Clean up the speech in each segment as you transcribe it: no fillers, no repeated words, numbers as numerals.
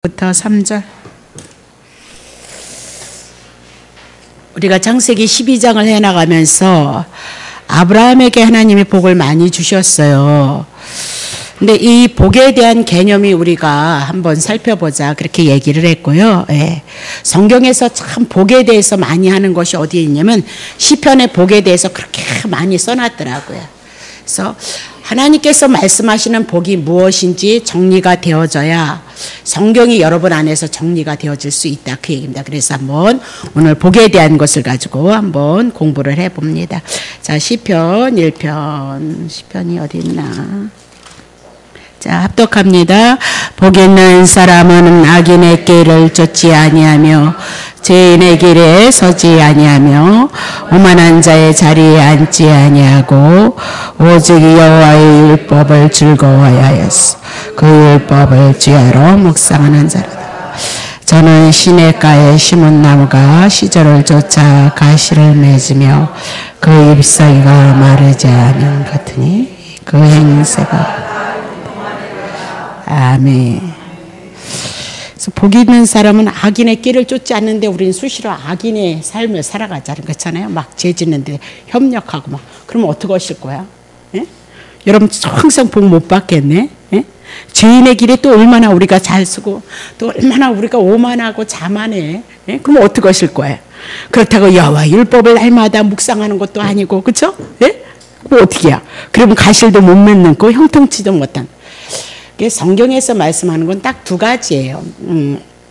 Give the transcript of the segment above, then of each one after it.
부터 3절. 우리가 창세기 12장을 해나가면서 아브라함에게 하나님이 복을 많이 주셨어요. 근데 이 복에 대한 개념이 우리가 한번 살펴보자 그렇게 얘기를 했고요. 예. 성경에서 참 복에 대해서 많이 하는 것이 어디에 있냐면 시편의 복에 대해서 그렇게 많이 써놨더라고요. 그래서 하나님께서 말씀하시는 복이 무엇인지 정리가 되어져야 성경이 여러분 안에서 정리가 되어질 수 있다 그 얘기입니다. 그래서 한번 오늘 복에 대한 것을 가지고 한번 공부를 해봅니다. 자, 시편 1편 시편이 어디 있나? 자, 합독합니다. 복 있는 사람은 악인의 길을 쫓지 아니하며 죄인의 길에 서지 아니하며 오만한 자의 자리에 앉지 아니하고 오직 여호와의 율법을 즐거워하였어. 그 율법을 주야로 묵상하는 자로다. 저는 시냇가에 심은 나무가 시절을 쫓아 가시를 맺으며 그 잎사귀가 마르지 않은 같으니 그 행세가 아멘. 그래서 복 있는 사람은 악인의 길을 쫓지 않는데 우리는 수시로 악인의 삶을 살아가자는 거잖아요. 막 죄 짓는데 협력하고 막. 그러면 어떻게 하실 거야? 예? 여러분 항상 복 못 받겠네. 예? 죄인의 길에 또 얼마나 우리가 잘 쓰고 또 얼마나 우리가 오만하고 자만해. 예? 그럼 어떻게 하실 거예요? 그렇다고 여호와 율법을 날마다 묵상하는 것도 아니고 그렇죠? 예? 그럼 어떻게 해야? 그러면 가실도 못 맺는 거 형통치도 못한. 성경에서 말씀하는 건 딱 두 가지예요.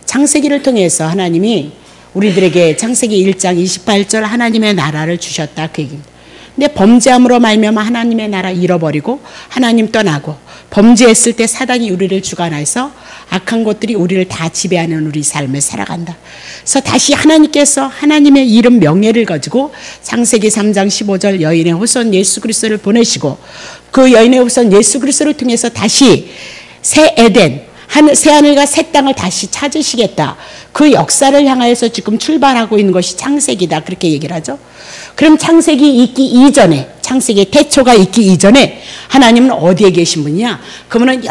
창세기를 통해서 하나님이 우리들에게 창세기 1장 28절 하나님의 나라를 주셨다 그 얘기입니다. 근데 범죄함으로 말미암아 하나님의 나라 잃어버리고 하나님 떠나고 범죄했을 때 사단이 우리를 주관해서 악한 것들이 우리를 다 지배하는 우리 삶을 살아간다. 그래서 다시 하나님께서 하나님의 이름 명예를 가지고 창세기 3장 15절 여인의 후손 예수 그리스도를 보내시고 그 여인의 후손 예수 그리스도를 통해서 다시 새 에덴, 새 하늘과 새 땅을 다시 찾으시겠다. 그 역사를 향하여서 지금 출발하고 있는 것이 창세기다. 그렇게 얘기를 하죠. 그럼 창세기 있기 이전에, 창세기 태초가 있기 이전에 하나님은 어디에 계신 분이냐? 그분은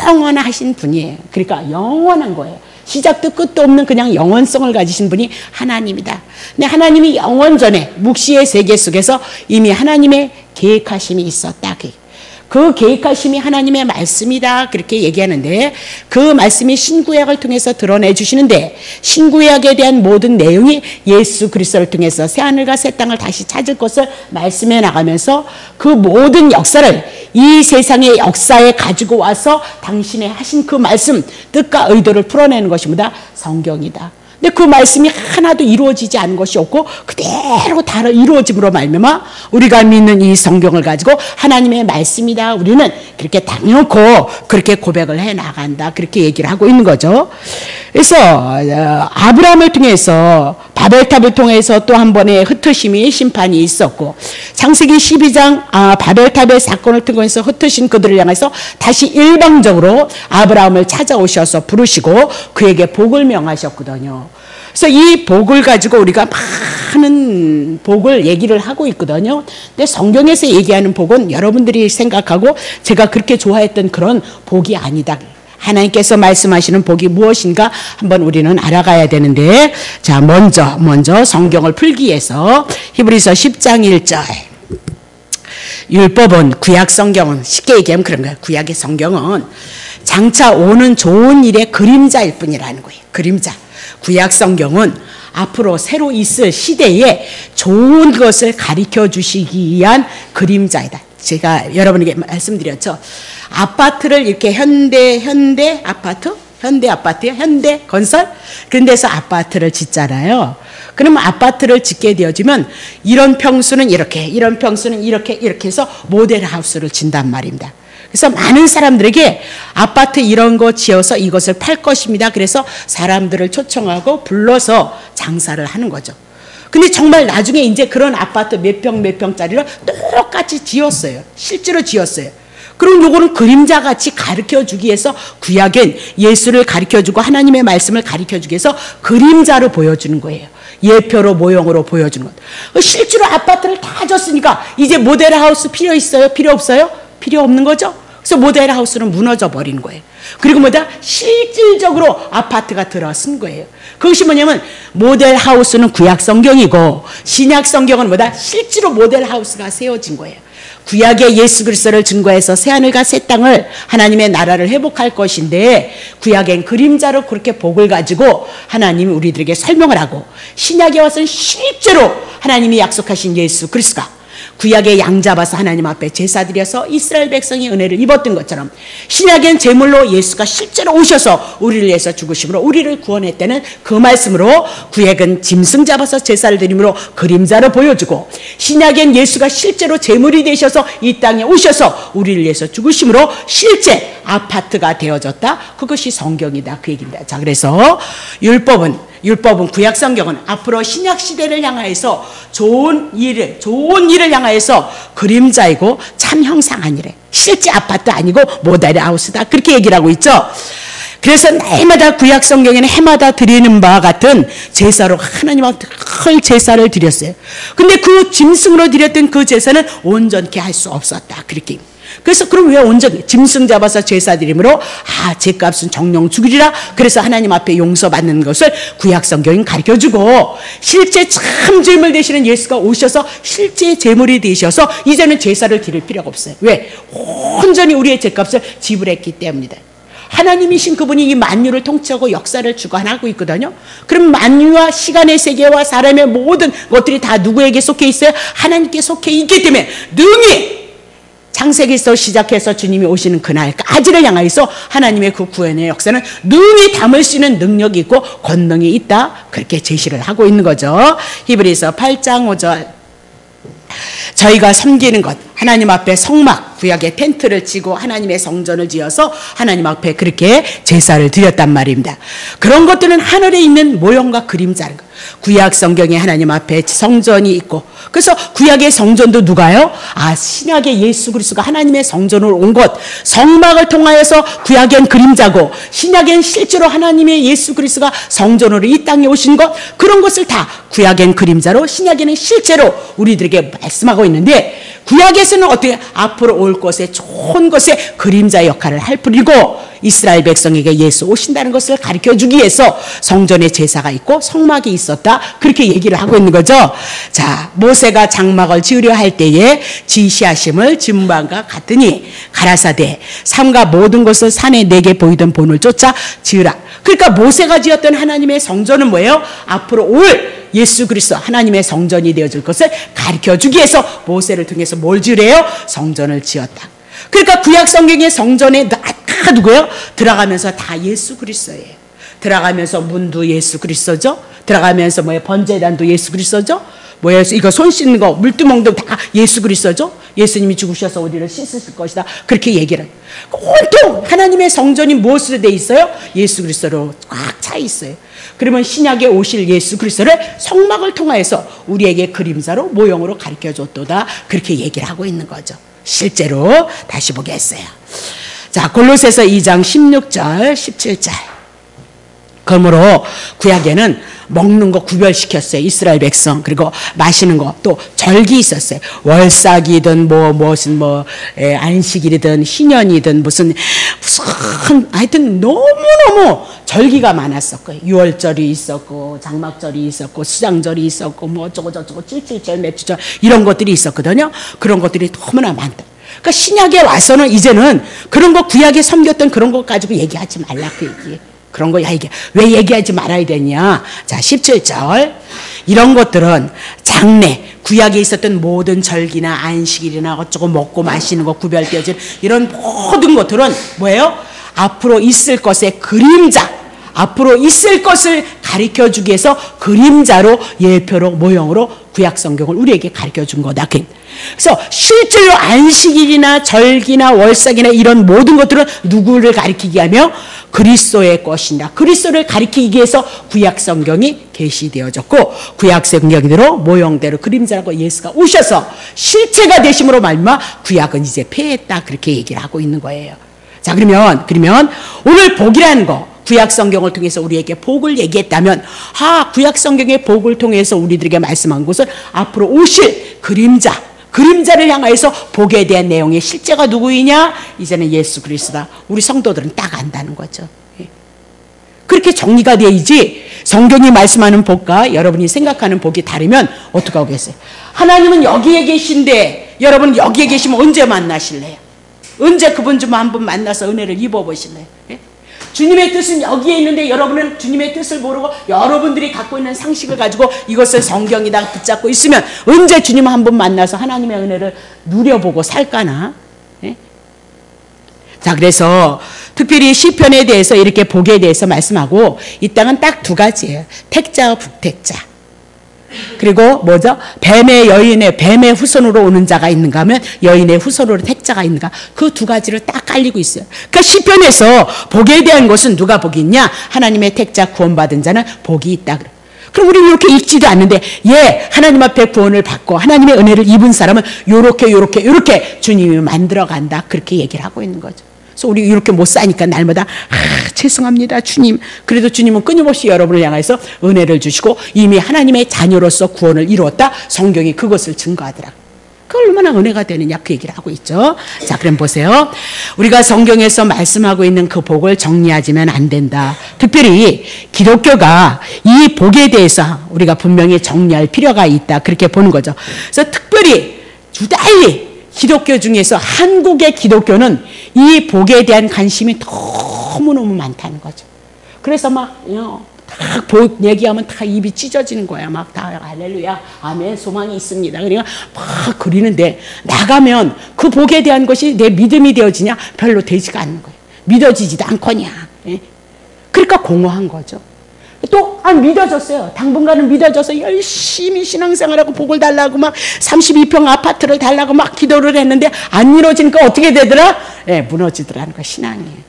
영원하신 분이에요. 그러니까 영원한 거예요. 시작도 끝도 없는 그냥 영원성을 가지신 분이 하나님이다. 근데 하나님이 영원 전에 묵시의 세계 속에서 이미 하나님의 계획하심이 있었다. 그 계획하심이 하나님의 말씀이다 그렇게 얘기하는데 그 말씀이 신구약을 통해서 드러내 주시는데 신구약에 대한 모든 내용이 예수 그리스도를 통해서 새하늘과 새 땅을 다시 찾을 것을 말씀해 나가면서 그 모든 역사를 이 세상의 역사에 가지고 와서 당신의 하신 그 말씀 뜻과 의도를 풀어내는 것이 뭐다? 성경이다. 근데 그 말씀이 하나도 이루어지지 않은 것이 없고 그대로 다 이루어짐으로 말미암아 우리가 믿는 이 성경을 가지고 하나님의 말씀이다. 우리는 그렇게 당연코 그렇게 고백을 해 나간다. 그렇게 얘기를 하고 있는 거죠. 그래서 아브라함을 통해서 바벨탑을 통해서 또 한 번의 흩으심이 심판이 있었고 창세기 12장 바벨탑의 사건을 통해서 흩으신 그들을 향해서 다시 일방적으로 아브라함을 찾아오셔서 부르시고 그에게 복을 명하셨거든요. 그래서 이 복을 가지고 우리가 많은 복을 얘기를 하고 있거든요. 근데 성경에서 얘기하는 복은 여러분들이 생각하고 제가 그렇게 좋아했던 그런 복이 아니다. 하나님께서 말씀하시는 복이 무엇인가 한번 우리는 알아가야 되는데 자 먼저 성경을 풀기 위해서 히브리서 10장 1절 율법은 구약 성경은 쉽게 얘기하면 그런 거예요. 구약의 성경은 장차 오는 좋은 일의 그림자일 뿐이라는 거예요. 그림자. 구약 성경은 앞으로 새로 있을 시대에 좋은 것을 가르쳐 주시기 위한 그림자이다. 제가 여러분에게 말씀드렸죠. 아파트를 이렇게 현대 건설 그런 데서 아파트를 짓잖아요. 그러면 아파트를 짓게 되어지면 이런 평수는 이렇게 이런 평수는 이렇게 해서 모델 하우스를 짓단 말입니다. 그래서 많은 사람들에게 아파트 이런 거 지어서 이것을 팔 것입니다. 그래서 사람들을 초청하고 불러서 장사를 하는 거죠. 근데 정말 나중에 이제 그런 아파트 몇 평짜리를 똑같이 지었어요. 실제로 지었어요. 그럼 요거는 그림자같이 가르쳐주기 위해서 구약엔 예수를 가르쳐주고 하나님의 말씀을 가르쳐주기 위해서 그림자로 보여주는 거예요. 예표로 모형으로 보여주는 것. 실제로 아파트를 다 줬으니까 이제 모델하우스 필요 있어요? 필요 없어요? 필요 없는 거죠. 그래서 모델하우스는 무너져 버리는 거예요. 그리고 뭐다? 실질적으로 아파트가 들어선 거예요. 그것이 뭐냐면 모델 하우스는 구약 성경이고 신약 성경은 뭐다? 실제로 모델 하우스가 세워진 거예요. 구약의 예수 그리스도를 증거해서 새하늘과 새 땅을 하나님의 나라를 회복할 것인데 구약엔 그림자로 그렇게 복을 가지고 하나님이 우리들에게 설명을 하고 신약에 와서는 실제로 하나님이 약속하신 예수 그리스도가 구약의 양 잡아서 하나님 앞에 제사 드려서 이스라엘 백성이 은혜를 입었던 것처럼 신약엔 제물로 예수가 실제로 오셔서 우리를 위해서 죽으심으로 우리를 구원했다는 그 말씀으로 구약은 짐승 잡아서 제사를 드림으로 그림자로 보여주고 신약엔 예수가 실제로 제물이 되셔서 이 땅에 오셔서 우리를 위해서 죽으심으로 실제 아파트가 되어졌다. 그것이 성경이다 그 얘기입니다. 자, 그래서 율법은 구약 성경은 앞으로 신약 시대를 향하여서 좋은 일을 향하여서 그림자이고 참 형상 아니래. 실제 아파트 아니고 모델 하우스다. 그렇게 얘기를 하고 있죠. 그래서 해마다 구약 성경에는 해마다 드리는 바와 같은 제사로 하나님한테 큰 제사를 드렸어요. 근데 그 짐승으로 드렸던 그 제사는 온전케 할 수 없었다. 그렇게. 그래서 그럼 왜 온전히 짐승 잡아서 제사 드림으로 제값은 정령 죽이리라. 그래서 하나님 앞에 용서받는 것을 구약 성경이 가르쳐주고 실제 참 제물 되시는 예수가 오셔서 실제 제물이 되셔서 이제는 제사를 드릴 필요가 없어요. 왜? 온전히 우리의 제값을 지불했기 때문이다. 하나님이신 그분이 이 만유를 통치하고 역사를 주관하고 있거든요. 그럼 만유와 시간의 세계와 사람의 모든 것들이 다 누구에게 속해 있어요? 하나님께 속해 있기 때문에 능히 창세기에서 시작해서 주님이 오시는 그날까지를 향하여서 하나님의 그 구원의 역사는 능히 담을 수 있는 능력이 있고 권능이 있다. 그렇게 제시를 하고 있는 거죠. 히브리서 8장 5절. 저희가 섬기는 것, 하나님 앞에 성막, 구약의 텐트를 치고 하나님의 성전을 지어서 하나님 앞에 그렇게 제사를 드렸단 말입니다. 그런 것들은 하늘에 있는 모형과 그림자는 것. 구약 성경에 하나님 앞에 성전이 있고, 그래서 구약의 성전도 누가요? 신약의 예수 그리스도가 하나님의 성전으로 온 것, 성막을 통하여서 구약엔 그림자고 신약엔 실제로 하나님의 예수 그리스도가 성전으로 이 땅에 오신 것, 그런 것을 다 구약엔 그림자로 신약에는 실제로 우리들에게 말씀하고 있는데, 구약에서는 어떻게 앞으로 올 것에 좋은 것에 그림자 역할을 할 뿐이고 이스라엘 백성에게 예수 오신다는 것을 가르쳐주기 위해서 성전에 제사가 있고 성막이 있었다. 그렇게 얘기를 하고 있는 거죠. 자, 모세가 장막을 지으려 할 때에 지시하심을 진무함과 같으니 가라사대 삼가 모든 것을 산에 내게 보이던 본을 쫓아 지으라. 그러니까 모세가 지었던 하나님의 성전은 뭐예요? 앞으로 올 예수 그리스도 하나님의 성전이 되어줄 것을 가르쳐주기 위해서 모세를 통해서 뭘 지으래요? 성전을 지었다. 그러니까 구약 성경의 성전에 다 누구예요? 들어가면서 다 예수 그리스도예요. 들어가면서 문도 예수 그리스도죠. 들어가면서 번제단도 예수 그리스도죠. 이거 손 씻는 거 물두멍도 다 예수 그리스도죠. 예수님이 죽으셔서 우리를 씻으실 것이다. 그렇게 얘기를 해요. 온통 하나님의 성전이 무엇으로 돼 있어요? 예수 그리스도로 꽉 차 있어요. 그러면 신약에 오실 예수 그리스도를 성막을 통하여서 우리에게 그림자로 모형으로 가르쳐줬도다. 그렇게 얘기를 하고 있는 거죠. 실제로 다시 보겠어요. 자, 골로새서 2장 16절 17절. 그러므로 구약에는 먹는 거 구별시켰어요. 이스라엘 백성. 그리고 마시는 거 또 절기 있었어요. 월삭이든 무슨 안식일이든 희년이든 무슨 하여튼 너무너무 절기가 많았었고요. 유월절이 있었고 장막절이 있었고 수장절이 있었고 어쩌고저쩌고 칠칠절 매주절 이런 것들이 있었거든요. 그런 것들이 너무나 많다. 그러니까 신약에 와서는 이제는 그런 거 구약에 섬겼던 그런 것 가지고 얘기하지 말라고 얘기해. 그런 거 왜 얘기하지 말아야 되냐. 자, 17절. 이런 것들은 장래 구약에 있었던 모든 절기나 안식일이나 어쩌고 먹고 마시는 거 구별되어진 이런 모든 것들은 뭐예요? 앞으로 있을 것의 그림자, 앞으로 있을 것을 가르쳐주기 위해서 그림자로 예표로 모형으로 구약 성경을 우리에게 가르쳐준 거다. 그래서 실제로 안식일이나 절기나 월삭이나 이런 모든 것들은 누구를 가리키게 하며 그리스도의 것이다. 그리스도를 가리키기 위해서 구약 성경이 계시되어졌고 구약 성경대로 모형대로 그림자라고 예수가 오셔서 실체가 되심으로 말미암아 구약은 이제 폐했다. 그렇게 얘기를 하고 있는 거예요. 자, 그러면 오늘 복이라는 거 구약 성경을 통해서 우리에게 복을 얘기했다면 구약 성경의 복을 통해서 우리들에게 말씀한 것은 앞으로 오실 그림자, 그림자를 향하여서 복에 대한 내용의 실제가 누구이냐? 이제는 예수 그리스도다. 우리 성도들은 딱 안다는 거죠. 그렇게 정리가 돼야지 성경이 말씀하는 복과 여러분이 생각하는 복이 다르면 어떻게 하겠어요? 하나님은 여기에 계신데 여러분 여기에 계시면 언제 만나실래요? 언제 그분 좀 한번 만나서 은혜를 입어보실래요? 주님의 뜻은 여기에 있는데 여러분은 주님의 뜻을 모르고 여러분들이 갖고 있는 상식을 가지고 이것을 성경이다 붙잡고 있으면 언제 주님 한번 만나서 하나님의 은혜를 누려보고 살까나? 자, 그래서 특별히 시편에 대해서 이렇게 복에 대해서 말씀하고 이 땅은 딱 두 가지예요. 택자와 북택자. 그리고 뭐죠? 뱀의 후손으로 오는 자가 있는가 하면 여인의 후손으로 택자가 있는가. 그 두 가지를 딱 깔리고 있어요. 그러니까 시편에서 복에 대한 것은 누가 복이 있냐? 하나님의 택자 구원받은 자는 복이 있다. 그럼 우리는 이렇게 읽지도 않는데 하나님 앞에 구원을 받고 하나님의 은혜를 입은 사람은 요렇게 주님이 만들어간다. 그렇게 얘기를 하고 있는 거죠. 그래서 우리 이렇게 못 사니까 날마다 죄송합니다 주님. 그래도 주님은 끊임없이 여러분을 향해서 은혜를 주시고 이미 하나님의 자녀로서 구원을 이루었다. 성경이 그것을 증거하더라. 그 얼마나 은혜가 되느냐 그 얘기를 하고 있죠. 자, 그럼 보세요. 우리가 성경에서 말씀하고 있는 그 복을 정리하지면 안 된다. 특별히 기독교가 이 복에 대해서 우리가 분명히 정리할 필요가 있다. 그렇게 보는 거죠. 그래서 특별히 주달리 기독교 중에서 한국의 기독교는 이 복에 대한 관심이 너무너무 많다는 거죠. 그래서 막 복 얘기하면 다 입이 찢어지는 거야. 막 다 할렐루야, 아멘, 소망이 있습니다. 그러니까 막 그리는데 나가면 그 복에 대한 것이 내 믿음이 되어지냐? 별로 되지가 않는 거예요. 믿어지지도 않거냐. 그러니까 공허한 거죠. 또 믿어졌어요. 당분간은 믿어져서 열심히 신앙생활하고 복을 달라고 막 32평 아파트를 달라고 막 기도를 했는데 안 이루어지니까 어떻게 되더라? 무너지더라는 거 신앙이에요.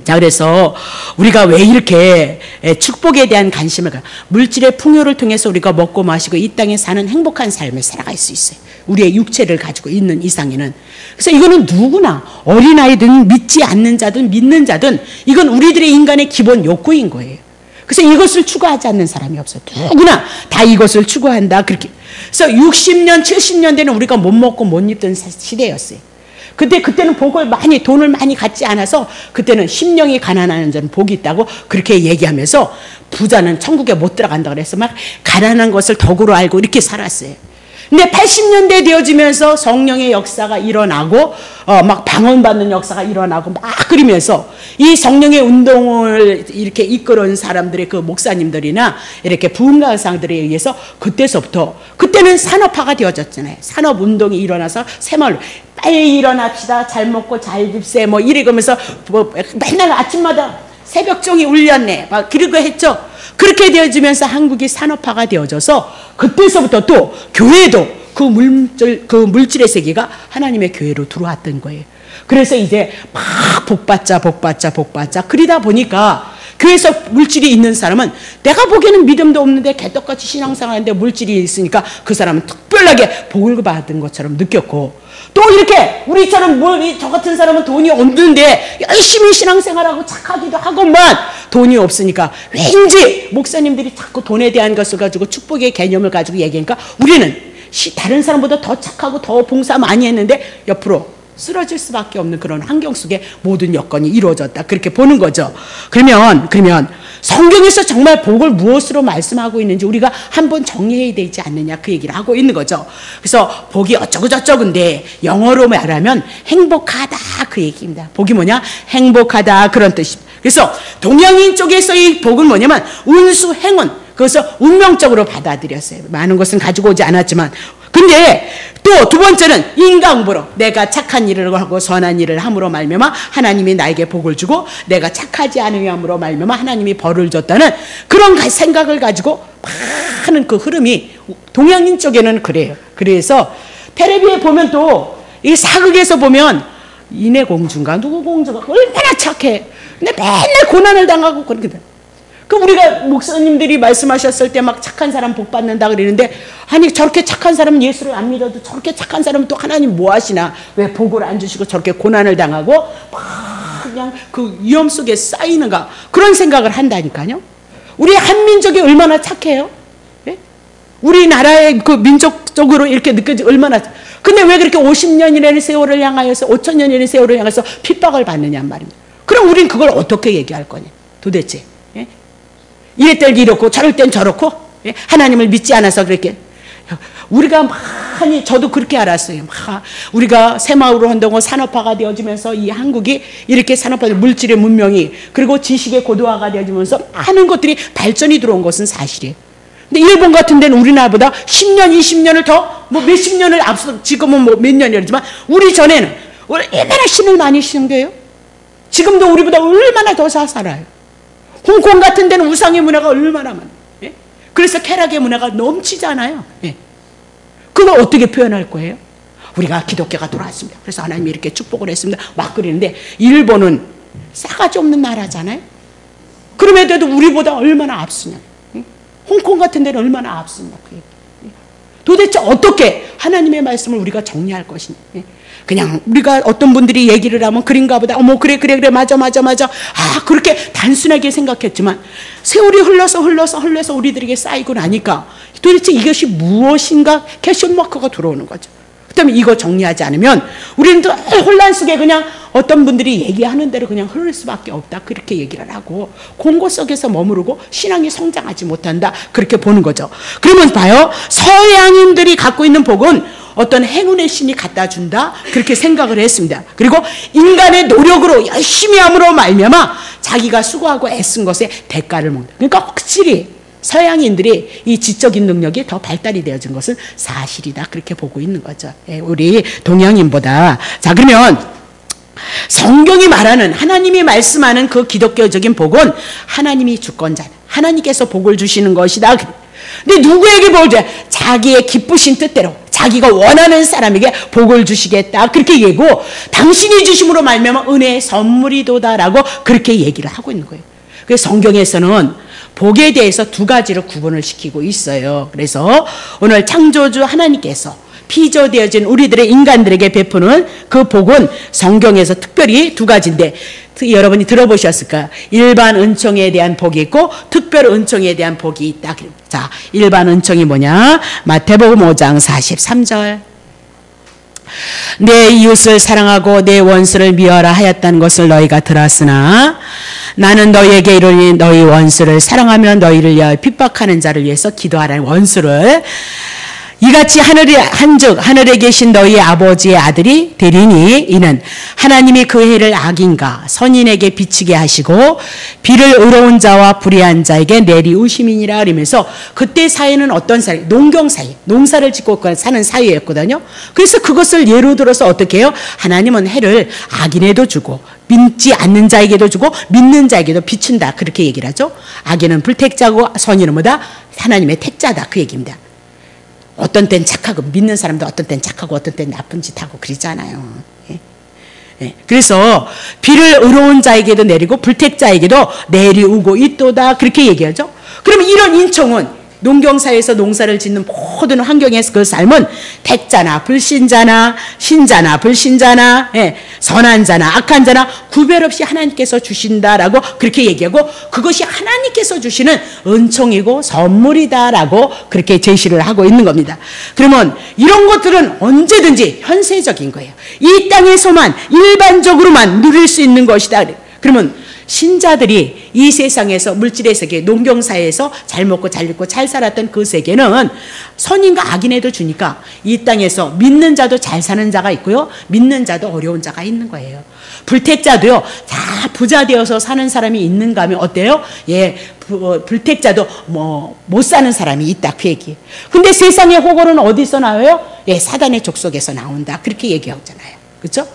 자, 그래서 우리가 왜 이렇게 축복에 대한 관심을 물질의 풍요를 통해서 우리가 먹고 마시고 이 땅에 사는 행복한 삶을 살아갈 수 있어요. 우리의 육체를 가지고 있는 이상에는. 그래서 이거는 누구나 어린아이든 믿지 않는 자든 믿는 자든 이건 우리들의 인간의 기본 욕구인 거예요. 그래서 이것을 추구하지 않는 사람이 없어요. 누구나 다 이것을 추구한다. 그렇게. 그래서 60년, 70년대는 우리가 못 먹고 못 입던 시대였어요. 그때는 돈을 많이 갖지 않아서 그때는 심령이 가난한 자는 복이 있다고 그렇게 얘기하면서 부자는 천국에 못 들어간다 그래서 막 가난한 것을 덕으로 알고 이렇게 살았어요. 근데 80년대 되어지면서 성령의 역사가 일어나고 막 방언받는 역사가 일어나고 막 그러면서 이 성령의 운동을 이렇게 이끌어온 사람들의 그 목사님들이나 이렇게 부흥가상들에 의해서 그때는 산업화가 되어졌잖아요. 산업운동이 일어나서 새마을로 빨리 일어납시다. 잘 먹고 잘 입세 뭐 이러면서 맨날 아침마다 새벽종이 울렸네. 막 그러고 했죠. 그렇게 되어지면서 한국이 산업화가 되어져서 그때서부터 또 교회도 그 물질의 세계가 하나님의 교회로 들어왔던 거예요. 그래서 이제 막 복받자 그러다 보니까 교회에서 물질이 있는 사람은 내가 보기에는 믿음도 없는데 개떡같이 신앙생활하는데 물질이 있으니까 그 사람은 특별하게 복을 받은 것처럼 느꼈고 또 이렇게 우리처럼 저 같은 사람은 돈이 없는데 열심히 신앙생활하고 착하기도 하고만 돈이 없으니까 왠지 목사님들이 자꾸 돈에 대한 것을 가지고 축복의 개념을 가지고 얘기하니까 우리는 다른 사람보다 더 착하고 더 봉사 많이 했는데 옆으로 쓰러질 수밖에 없는 그런 환경 속에 모든 여건이 이루어졌다. 그렇게 보는 거죠. 그러면 성경에서 정말 복을 무엇으로 말씀하고 있는지 우리가 한번 정리해야 되지 않느냐 그 얘기를 하고 있는 거죠. 그래서 복이 어쩌고저쩌고인데 영어로 말하면 행복하다 그 얘기입니다. 복이 뭐냐? 행복하다 그런 뜻입니다. 그래서 동양인 쪽에서 이 복은 뭐냐면 운수 행운 그것을 운명적으로 받아들였어요. 많은 것은 가지고 오지 않았지만 근데 또 두 번째는 인간보로 내가 착한 일을 하고 선한 일을 함으로 말미암아 하나님이 나에게 복을 주고 내가 착하지 않음으로 말미암아 하나님이 벌을 줬다는 그런 생각을 가지고 많은 그 흐름이 동양인 쪽에는 그래요. 그래서 텔레비에 보면 또 이 사극에서 보면 이내 공주인가 누구 공주가 얼마나 착해. 근데 맨날 고난을 당하고 그렇게 돼. 그 우리가 목사님들이 말씀하셨을 때 막 착한 사람 복 받는다 그러는데 아니 저렇게 착한 사람은 예수를 안 믿어도 저렇게 착한 사람은 또 하나님 뭐 하시나 왜 복을 안 주시고 저렇게 고난을 당하고 막 그냥 그 위험 속에 쌓이는가 그런 생각을 한다니까요. 우리 한민족이 얼마나 착해요. 예? 우리나라의 그 민족 쪽으로 이렇게 얼마나. 근데 왜 그렇게 50년이라는 세월을 향하여서 5,000년이라는 세월을 향해서 핍박을 받느냐 말입니다. 그럼 우린 그걸 어떻게 얘기할 거냐 도대체. 예? 이럴 땐 이렇고 저럴 땐 저렇고, 예? 하나님을 믿지 않아서 그렇게. 우리가 많이, 저도 그렇게 알았어요. 우리가 새마을로 한다고 산업화가 되어지면서 이 한국이 이렇게 산업화, 물질의 문명이, 그리고 지식의 고도화가 되어지면서 많은 것들이 발전이 들어온 것은 사실이에요. 근데 일본 같은 데는 우리나라보다 10년, 20년을 더, 뭐 몇십 년을 앞서, 지금은 뭐 몇 년이지만, 우리 전에는 얼마나 신을 많이 신겨요? 지금도 우리보다 얼마나 더 잘 살아요. 홍콩 같은 데는 우상의 문화가 얼마나 많아요. 예? 그래서 쾌락의 문화가 넘치잖아요. 예. 그걸 어떻게 표현할 거예요? 우리가 기독교가 돌아왔습니다. 그래서 하나님이 이렇게 축복을 했습니다. 막 그러는데, 일본은 싸가지 없는 나라잖아요. 그럼에도 우리보다 얼마나 앞서냐. 홍콩 같은 데는 얼마나 앞서냐. 도대체 어떻게 하나님의 말씀을 우리가 정리할 것이냐. 그냥 우리가 어떤 분들이 얘기를 하면 그런가 보다. 어머, 그래, 맞아. 그렇게 단순하게 생각했지만 세월이 흘러서 우리들에게 쌓이고 나니까 도대체 이것이 무엇인가 캐션 마크가 들어오는 거죠. 그다음에 이거 정리하지 않으면 우리는 또 혼란 속에 그냥 어떤 분들이 얘기하는 대로 그냥 흐를 수밖에 없다. 그렇게 얘기를 하고 공고 속에서 머무르고 신앙이 성장하지 못한다. 그렇게 보는 거죠. 그러면 봐요. 서양인들이 갖고 있는 복은 어떤 행운의 신이 갖다 준다. 그렇게 생각을 했습니다. 그리고 인간의 노력으로 열심히 함으로 말미암아 자기가 수고하고 애쓴 것에 대가를 먹는다. 그러니까 확실히 서양인들이 이 지적인 능력이 더 발달이 되어진 것은 사실이다. 그렇게 보고 있는 거죠. 우리 동양인보다. 자, 그러면 성경이 말하는, 하나님이 말씀하는 그 기독교적인 복은 하나님이 주권자다. 하나님께서 복을 주시는 것이다. 근데 누구에게 복을 줘요? 자기의 기쁘신 뜻대로 자기가 원하는 사람에게 복을 주시겠다. 그렇게 얘기하고 당신이 주심으로 말미암아 은혜의 선물이도다라고 그렇게 얘기를 하고 있는 거예요. 그래서 성경에서는 복에 대해서 두 가지로 구분을 시키고 있어요. 그래서 오늘 창조주 하나님께서 피조되어진 우리들의 인간들에게 베푸는 그 복은 성경에서 특별히 두 가지인데 여러분이 들어보셨을까요? 일반 은총에 대한 복이 있고 특별 은총에 대한 복이 있다. 자, 일반 은총이 뭐냐? 마태복음 5장 43절. 내 이웃을 사랑하고 내 원수를 미워하라 하였다는 것을 너희가 들었으나 나는 너희에게 이르니 너희 원수를 사랑하며 너희를 위하여 핍박하는 자를 위해서 기도하라는. 원수를 이같이 하늘에 계신 너희 아버지의 아들이 되리니 이는 하나님이 그 해를 악인과 선인에게 비치게 하시고 비를 의로운 자와 불의한 자에게 내리우심이니라. 그러면서 그때 사회는 어떤 사회? 농경 사회, 농사를 짓고 사는 사회였거든요. 그래서 그것을 예로 들어서 어떻게 해요? 하나님은 해를 악인에도 주고 믿지 않는 자에게도 주고 믿는 자에게도 비춘다. 그렇게 얘기를 하죠. 악인은 불택자고 선인은 뭐다? 하나님의 택자다. 그 얘기입니다. 어떤 땐 착하고 믿는 사람도 어떤 땐 착하고 어떤 땐 나쁜 짓 하고 그러잖아요. 예? 예. 그래서 비를 의로운 자에게도 내리고 불택자에게도 내리우고 있도다. 그렇게 얘기하죠. 그러면 이런 인총은 농경사에서 농사를 짓는 모든 환경에서 그 삶은 택자나 불신자나 신자나 불신자나, 예, 선한 자나 악한 자나 구별 없이 하나님께서 주신다라고 그렇게 얘기하고 그것이 하나님께서 주시는 은총이고 선물이다라고 그렇게 제시를 하고 있는 겁니다. 그러면 이런 것들은 언제든지 현세적인 거예요. 이 땅에서만 일반적으로만 누릴 수 있는 것이다. 그러면 신자들이 이 세상에서 물질의 세계, 농경사회에서 잘 먹고 잘 입고 잘 살았던 그 세계는 선인과 악인에도 주니까 이 땅에서 믿는 자도 잘 사는 자가 있고요, 믿는 자도 어려운 자가 있는 거예요. 불택자도요, 다 부자 되어서 사는 사람이 있는가 하면 어때요? 예, 불택자도 못 사는 사람이 있다. 그 얘기. 근데 세상의 호고는 어디서 나와요? 예, 사단의 족속에서 나온다. 그렇게 얘기하잖아요. 그렇죠?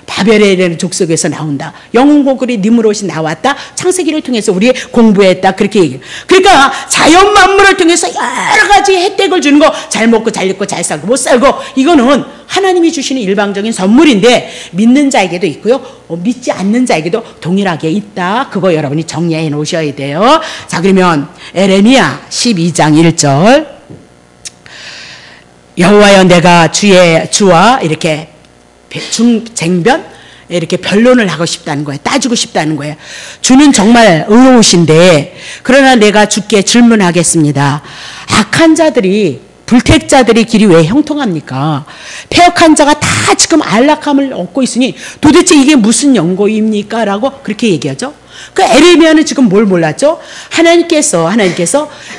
바벨이라는 족속에서 나온다. 영웅고글이 니므롯이 나왔다. 창세기를 통해서 우리 공부했다. 그렇게 얘기해요. 그러니까 자연 만물을 통해서 여러 가지 혜택을 주는 거, 잘 먹고 잘 입고 잘 살고 못 살고, 이거는 하나님이 주시는 일방적인 선물인데 믿는 자에게도 있고요, 믿지 않는 자에게도 동일하게 있다. 그거 여러분이 정리해 놓으셔야 돼요. 자, 그러면 에레미야 12장 1절. 여호와여, 내가 주와 이렇게 쟁변, 이렇게 변론을 하고 싶다는 거예요. 따지고 싶다는 거예요. 주는 정말 의로우신데, 그러나 내가 주께 질문하겠습니다. 악한 자들이 불택자들의 길이 왜 형통합니까? 패역한 자가 다 지금 안락함을 얻고 있으니 도대체 이게 무슨 연고입니까? 라고 그렇게 얘기하죠. 그 에레미야는 지금 뭘 몰랐죠? 하나님께서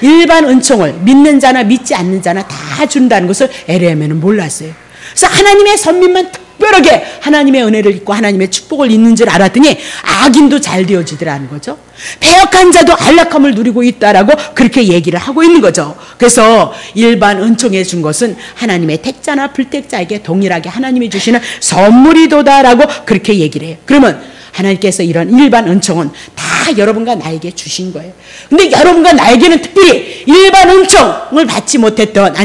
일반 은총을 믿는 자나 믿지 않는 자나 다 준다는 것을 에레미야는 몰랐어요. 그래서 하나님의 선민만 특별하게 하나님의 은혜를 입고 하나님의 축복을 입는 줄 알았더니 악인도 잘 되어지더라는 거죠. 패역한 자도 안락함을 누리고 있다라고 그렇게 얘기를 하고 있는 거죠. 그래서 일반 은총에 준 것은 하나님의 택자나 불택자에게 동일하게 하나님이 주시는 선물이도다라고 그렇게 얘기를 해요. 그러면 하나님께서 이런 일반 은총은 다 여러분과 나에게 주신 거예요. 근데 여러분과 나에게는 특별히 일반 은총을 받지 못했던,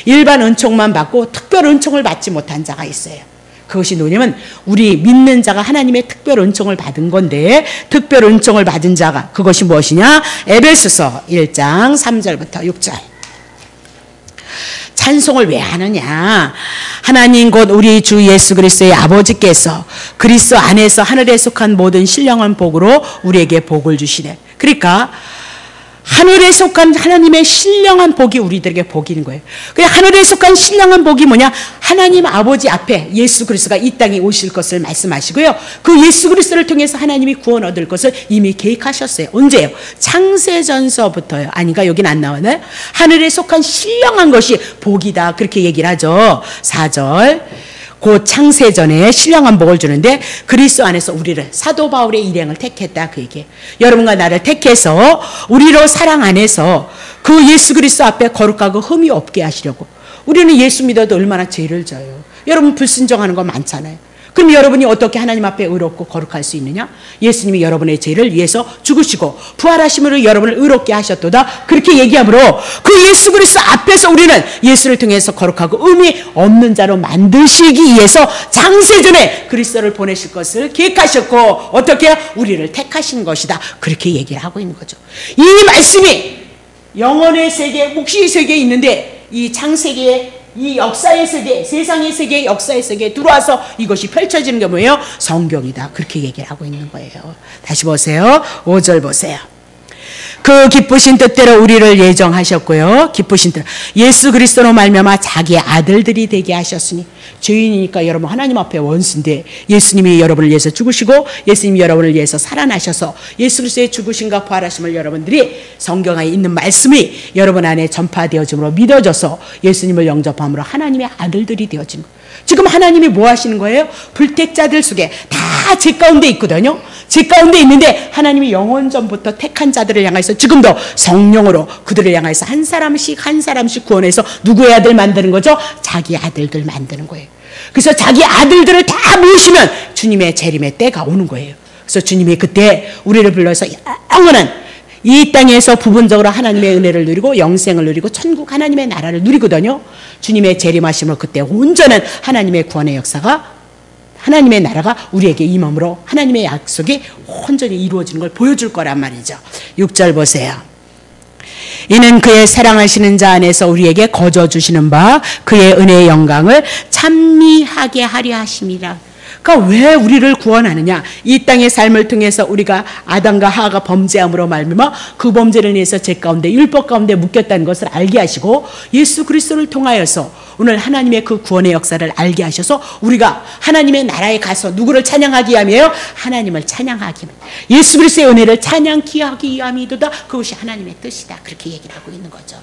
일반 은총만 받고 특별 은총을 받지 못한 자가 있어요. 그것이 뭐냐면 우리 믿는 자가 하나님의 특별 은총을 받은 건데, 특별 은총을 받은 자가 그것이 무엇이냐? 에베소서 1장 3절부터 6절. 찬송을 왜 하느냐? 하나님 곧 우리 주 예수 그리스도의 아버지께서 그리스도 안에서 하늘에 속한 모든 신령한 복으로 우리에게 복을 주시네. 그러니까 하늘에 속한 하나님의 신령한 복이 우리들에게 복인 거예요. 그 하늘에 속한 신령한 복이 뭐냐? 하나님 아버지 앞에 예수 그리스도가 이 땅에 오실 것을 말씀하시고요. 그 예수 그리스도를 통해서 하나님이 구원 얻을 것을 이미 계획하셨어요. 언제요? 창세전서부터요. 아닌가? 여긴 안 나오나요? 하늘에 속한 신령한 것이 복이다. 그렇게 얘기를 하죠. 4절. 곧 창세전에 신령한 복을 주는데 그리스도 안에서 우리를 사도 바울의 일행을 택했다 그 얘기예요. 여러분과 나를 택해서 우리로 사랑 안에서 그 예수 그리스도 앞에 거룩하고 흠이 없게 하시려고. 우리는 예수 믿어도 얼마나 죄를 져요. 여러분 불순종하는 거 많잖아요. 그럼 여러분이 어떻게 하나님 앞에 의롭고 거룩할 수 있느냐? 예수님이 여러분의 죄를 위해서 죽으시고 부활하심으로 여러분을 의롭게 하셨도다. 그렇게 얘기하므로 그 예수 그리스도 앞에서 우리는 예수를 통해서 거룩하고 의미 없는 자로 만드시기 위해서 창세전에 그리스도를 보내실 것을 계획하셨고 어떻게? 우리를 택하신 것이다. 그렇게 얘기를 하고 있는 거죠. 이 말씀이 영혼의 세계, 묵시의 세계에 있는데 이 창세기에 이 역사의 세계, 세상의 세계, 역사의 세계에 들어와서 이것이 펼쳐지는 게 뭐예요? 성경이다. 그렇게 얘기를 하고 있는 거예요. 다시 보세요. 5절 보세요. 그 기쁘신 뜻대로 우리를 예정하셨고요. 기쁘신 뜻. 예수 그리스도로 말미암아 자기의 아들들이 되게 하셨으니 죄인이니까 여러분 하나님 앞에 원수인데 예수님이 여러분을 위해서 죽으시고 예수님이 여러분을 위해서 살아나셔서 예수 그리스도의 죽으심과 부활하심을 여러분들이 성경에 있는 말씀이 여러분 안에 전파되어짐으로 믿어져서 예수님을 영접함으로 하나님의 아들들이 되어진 거예요. 지금 하나님이 뭐 하시는 거예요? 불택자들 속에 다 제 가운데 있거든요. 제 가운데 있는데 하나님이 영원전부터 택한 자들을 향해서 지금도 성령으로 그들을 향해서 한 사람씩 구원해서 누구의 아들 만드는 거죠? 자기 아들들 만드는 거예요. 그래서 자기 아들들을 다 모으시면 주님의 재림의 때가 오는 거예요. 그래서 주님이 그때 우리를 불러서 영원한 이 땅에서 부분적으로 하나님의 은혜를 누리고 영생을 누리고 천국 하나님의 나라를 누리거든요. 주님의 재림하심으로 그때 온전한 하나님의 구원의 역사가 하나님의 나라가 우리에게 임함으로 하나님의 약속이 온전히 이루어지는 걸 보여줄 거란 말이죠. 6절 보세요. 이는 그의 사랑하시는 자 안에서 우리에게 거저 주시는 바 그의 은혜의 영광을 찬미하게 하려 하심이라. 그러니까 왜 우리를 구원하느냐? 이 땅의 삶을 통해서 우리가 아담과 하와가 범죄함으로 말미암아 그 범죄를 인해서 죄 가운데 율법 가운데 묶였다는 것을 알게 하시고 예수 그리스도를 통하여서 오늘 하나님의 그 구원의 역사를 알게 하셔서 우리가 하나님의 나라에 가서 누구를 찬양하기 위함이에요? 하나님을 찬양하기 위함. 예수 그리스도의 은혜를 찬양케 하기 위함이도다. 그것이 하나님의 뜻이다. 그렇게 얘기를 하고 있는 거죠.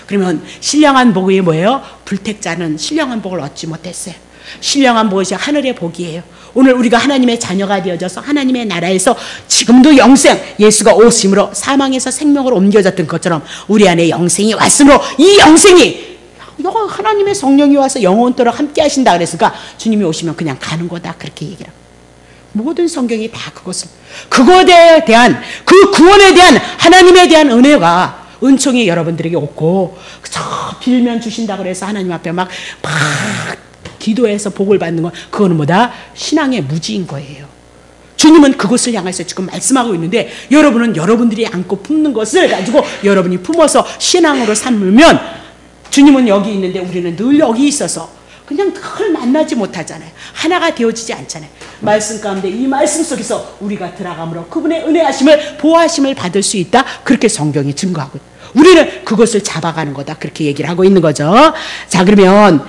그러면 신령한 복이 뭐예요? 불택자는 신령한 복을 얻지 못했어요. 신령한 복이 하늘의 복이에요. 오늘 우리가 하나님의 자녀가 되어져서 하나님의 나라에서 지금도 영생, 예수가 오심으로 사망에서 생명으로 옮겨졌던 것처럼 우리 안에 영생이 왔으므로 이 영생이 하나님의 성령이 와서 영원토록 함께 하신다 그랬으니까 주님이 오시면 그냥 가는 거다. 그렇게 얘기를 합니다. 모든 성경이 다 그것을, 그것에 대한, 그 구원에 대한 하나님에 대한 은혜가 은총이 여러분들에게 없고 저 빌면 주신다 그래서 하나님 앞에 막 기도해서 복을 받는 건 그거는 뭐다? 신앙의 무지인 거예요. 주님은 그것을 향해서 지금 말씀하고 있는데 여러분은 여러분들이 안고 품는 것을 가지고 여러분이 품어서 신앙으로 삼으면 주님은 여기 있는데 우리는 늘 여기 있어서 그냥 늘 만나지 못하잖아요. 하나가 되어지지 않잖아요. 말씀 가운데 이 말씀 속에서 우리가 들어감으로 그분의 은혜하심을 보호하심을 받을 수 있다. 그렇게 성경이 증거하고 있어요. 우리는 그것을 잡아가는 거다. 그렇게 얘기를 하고 있는 거죠. 자, 그러면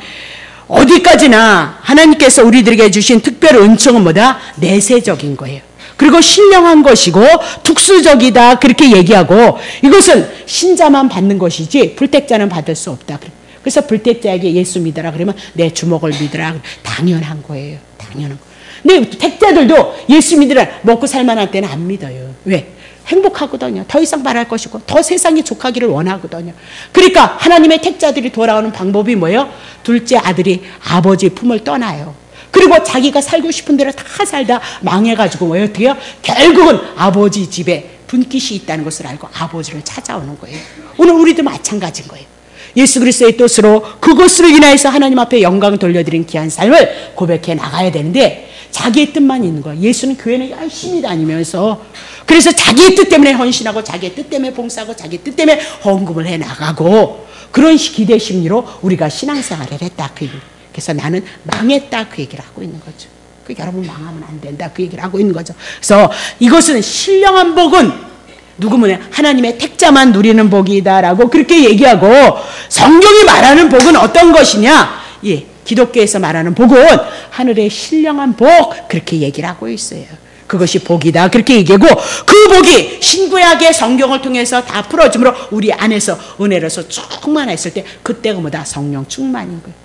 어디까지나 하나님께서 우리들에게 주신 특별 은총은 뭐다? 내세적인 거예요. 그리고 신령한 것이고 특수적이다. 그렇게 얘기하고 이것은 신자만 받는 것이지 불택자는 받을 수 없다. 그래서 불택자에게 예수 믿어라 그러면 내 주먹을 믿으라. 당연한 거예요. 당연한 거. 근데 택자들도 예수 믿으라 먹고 살만할 때는 안 믿어요. 왜? 행복하거든요. 더 이상 바랄 것이고 더 세상이 족하기를 원하거든요. 그러니까 하나님의 택자들이 돌아오는 방법이 뭐예요? 둘째 아들이 아버지 품을 떠나요. 그리고 자기가 살고 싶은 대로 다 살다 망해가지고 뭐예요? 어떻게 해요? 결국은 아버지 집에 분깃이 있다는 것을 알고 아버지를 찾아오는 거예요. 오늘 우리도 마찬가지인 거예요. 예수 그리스도의 뜻으로 그것으로 인하여서 하나님 앞에 영광을 돌려드린 귀한 삶을 고백해 나가야 되는데 자기의 뜻만 있는 거야. 예수는 교회는 열심히 다니면서 그래서 자기의 뜻 때문에 헌신하고 자기의 뜻 때문에 봉사하고 자기의 뜻 때문에 헌금을 해 나가고 그런 기대 심리로 우리가 신앙생활을 했다. 그 얘기. 그래서 나는 망했다. 그 얘기를 하고 있는 거죠. 여러분 망하면 안 된다. 그 얘기를 하고 있는 거죠. 그래서 이것은 신령한 복은 누구면 하나님의 택자만 누리는 복이다라고 그렇게 얘기하고 성경이 말하는 복은 어떤 것이냐? 예, 기독교에서 말하는 복은 하늘의 신령한 복 그렇게 얘기를 하고 있어요. 그것이 복이다 그렇게 얘기하고 그 복이 신구약의 성경을 통해서 다 풀어줌으로 우리 안에서 은혜로서 충만했을 때 그때가 뭐다? 성령 충만인 거예요.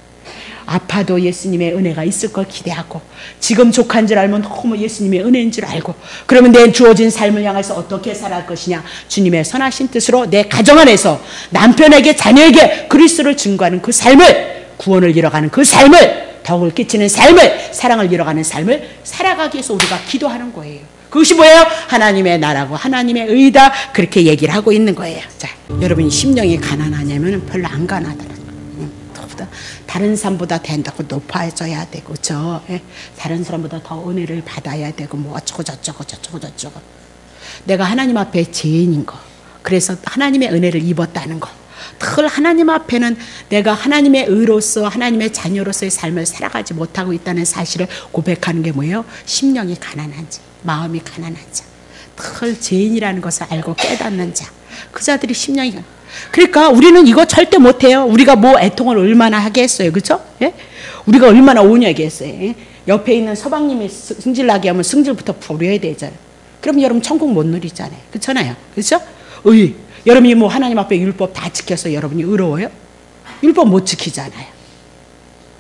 아파도 예수님의 은혜가 있을 걸 기대하고 지금 족한 줄 알면 너무 예수님의 은혜인 줄 알고 그러면 내 주어진 삶을 향해서 어떻게 살아갈 것이냐 주님의 선하신 뜻으로 내 가정 안에서 남편에게 자녀에게 그리스도를 증거하는 그 삶을 구원을 이뤄가는 그 삶을 덕을 끼치는 삶을 사랑을 이뤄가는 삶을 살아가기 위해서 우리가 기도하는 거예요. 그것이 뭐예요? 하나님의 나라고 하나님의 의다 그렇게 얘기를 하고 있는 거예요. 자, 여러분이 심령이 가난하냐면 별로 안 가난하더라. 다른 사람보다 된다고 높아져야 되고 다른 사람보다 더 은혜를 받아야 되고 뭐 어쩌고 저쩌고 내가 하나님 앞에 죄인인 거 그래서 하나님의 은혜를 입었다는 거 늘 하나님 앞에는 내가 하나님의 의로서 하나님의 자녀로서의 삶을 살아가지 못하고 있다는 사실을 고백하는 게 뭐예요? 심령이 가난한 자 마음이 가난한 자 늘 죄인이라는 것을 알고 깨닫는 자 그 자들이 심령이 그러니까 우리는 이거 절대 못해요. 우리가 뭐 애통을 얼마나 하겠어요. 그렇죠? 예? 우리가 얼마나 오냐겠어요. 예? 옆에 있는 서방님이 승질나게 하면 승질부터 부려야 되잖아요. 그럼 여러분 천국 못 누리잖아요. 그렇잖아요. 그렇죠? 여러분이 뭐 하나님 앞에 율법 다 지켜서 여러분이 의로워요? 율법 못 지키잖아요.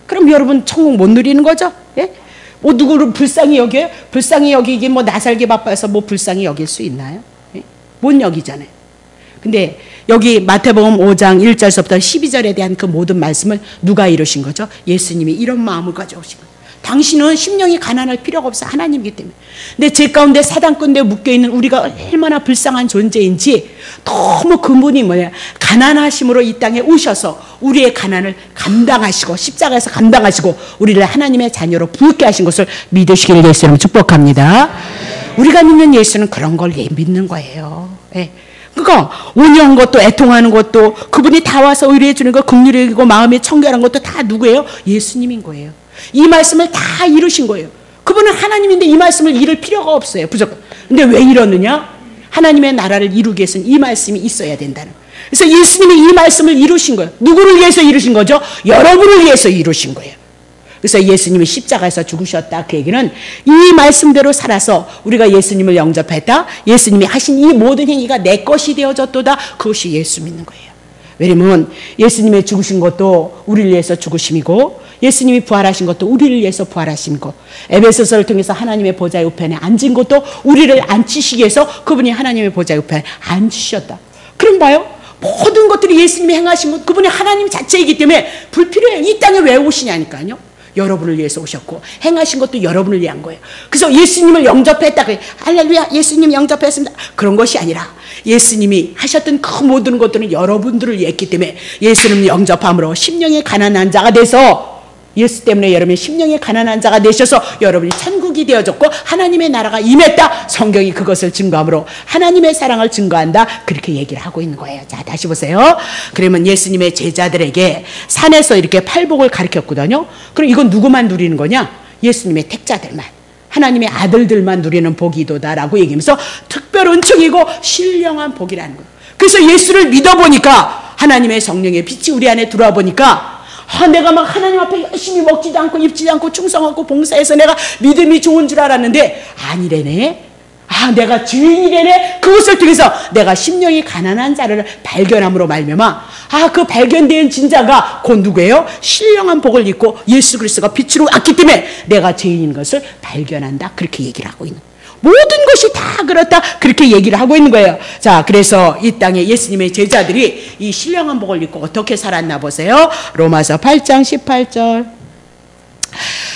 그럼 여러분 천국 못 누리는 거죠? 예? 뭐 누구를 불쌍히 여겨요? 불쌍히 여기기 뭐 나 살기 바빠서 뭐 불쌍히 여길 수 있나요? 예? 못 여기잖아요. 근데 여기 마태복음 5장 1절서부터 12절에 대한 그 모든 말씀을 누가 이루신 거죠? 예수님이 이런 마음을 가져오신 거예요. 당신은 심령이 가난할 필요가 없어 하나님이기 때문에. 근데 제 가운데 사단꾼에 묶여있는 우리가 얼마나 불쌍한 존재인지 너무 그분이 가난하심으로 이 땅에 오셔서 우리의 가난을 감당하시고 십자가에서 감당하시고 우리를 하나님의 자녀로 부유케 하신 것을 믿으시기를 예수님 축복합니다. 우리가 믿는 예수는 그런 걸 믿는 거예요. 예. 그러니까 온유한 것도 애통하는 것도 그분이 다 와서 의뢰해 주는 거 긍휼이고 마음이 청결한 것도 다 누구예요? 예수님인 거예요. 이 말씀을 다 이루신 거예요. 그분은 하나님인데 이 말씀을 이룰 필요가 없어요. 무조건. 근데 왜 이러느냐? 하나님의 나라를 이루기 위해서는 이 말씀이 있어야 된다는 거예요. 그래서 예수님이 이 말씀을 이루신 거예요. 누구를 위해서 이루신 거죠? 여러분을 위해서 이루신 거예요. 그래서 예수님이 십자가에서 죽으셨다. 그 얘기는 이 말씀대로 살아서 우리가 예수님을 영접했다. 예수님이 하신 이 모든 행위가 내 것이 되어졌도다. 그것이 예수 믿는 거예요. 왜냐면 예수님의 죽으신 것도 우리를 위해서 죽으심이고 예수님이 부활하신 것도 우리를 위해서 부활하심이고 에베소서를 통해서 하나님의 보좌 우편에 앉은 것도 우리를 앉히시기 위해서 그분이 하나님의 보좌 우편에 앉으셨다. 그럼 봐요. 모든 것들이 예수님이 행하신 것 그분이 하나님 자체이기 때문에 불필요해요. 이 땅에 왜 오시냐니까요. 여러분을 위해서 오셨고 행하신 것도 여러분을 위한 거예요. 그래서 예수님을 영접했다. 할렐루야 예수님 영접했습니다. 그런 것이 아니라 예수님이 하셨던 그 모든 것들은 여러분들을 위했기 때문에 예수님을 영접함으로 심령의 가난한 자가 돼서 예수 때문에 여러분이 심령의 가난한 자가 되셔서 여러분이 천국이 되어졌고 하나님의 나라가 임했다. 성경이 그것을 증거함으로 하나님의 사랑을 증거한다. 그렇게 얘기를 하고 있는 거예요. 자 다시 보세요. 그러면 예수님의 제자들에게 산에서 이렇게 팔복을 가르쳤거든요. 그럼 이건 누구만 누리는 거냐? 예수님의 택자들만. 하나님의 아들들만 누리는 복이도다라고 얘기하면서 특별 은총이고 신령한 복이라는 거예요. 그래서 예수를 믿어보니까 하나님의 성령의 빛이 우리 안에 들어와 보니까 내가 막 하나님 앞에 열심히 먹지도 않고 입지도 않고 충성하고 봉사해서 내가 믿음이 좋은 줄 알았는데 아니래네. 내가 죄인이래네. 그것을 통해서 내가 심령이 가난한 자를 발견함으로 말미암아 그 발견된 진자가 곧 누구예요? 신령한 복을 입고 예수 그리스도가 빛으로 왔기 때문에 내가 죄인인 것을 발견한다. 그렇게 얘기를 하고 있는 거예요. 모든 것이 다 그렇다. 그렇게 얘기를 하고 있는 거예요. 자, 그래서 이 땅에 예수님의 제자들이 이 신령한 복을 입고 어떻게 살았나 보세요. 로마서 8장 18절.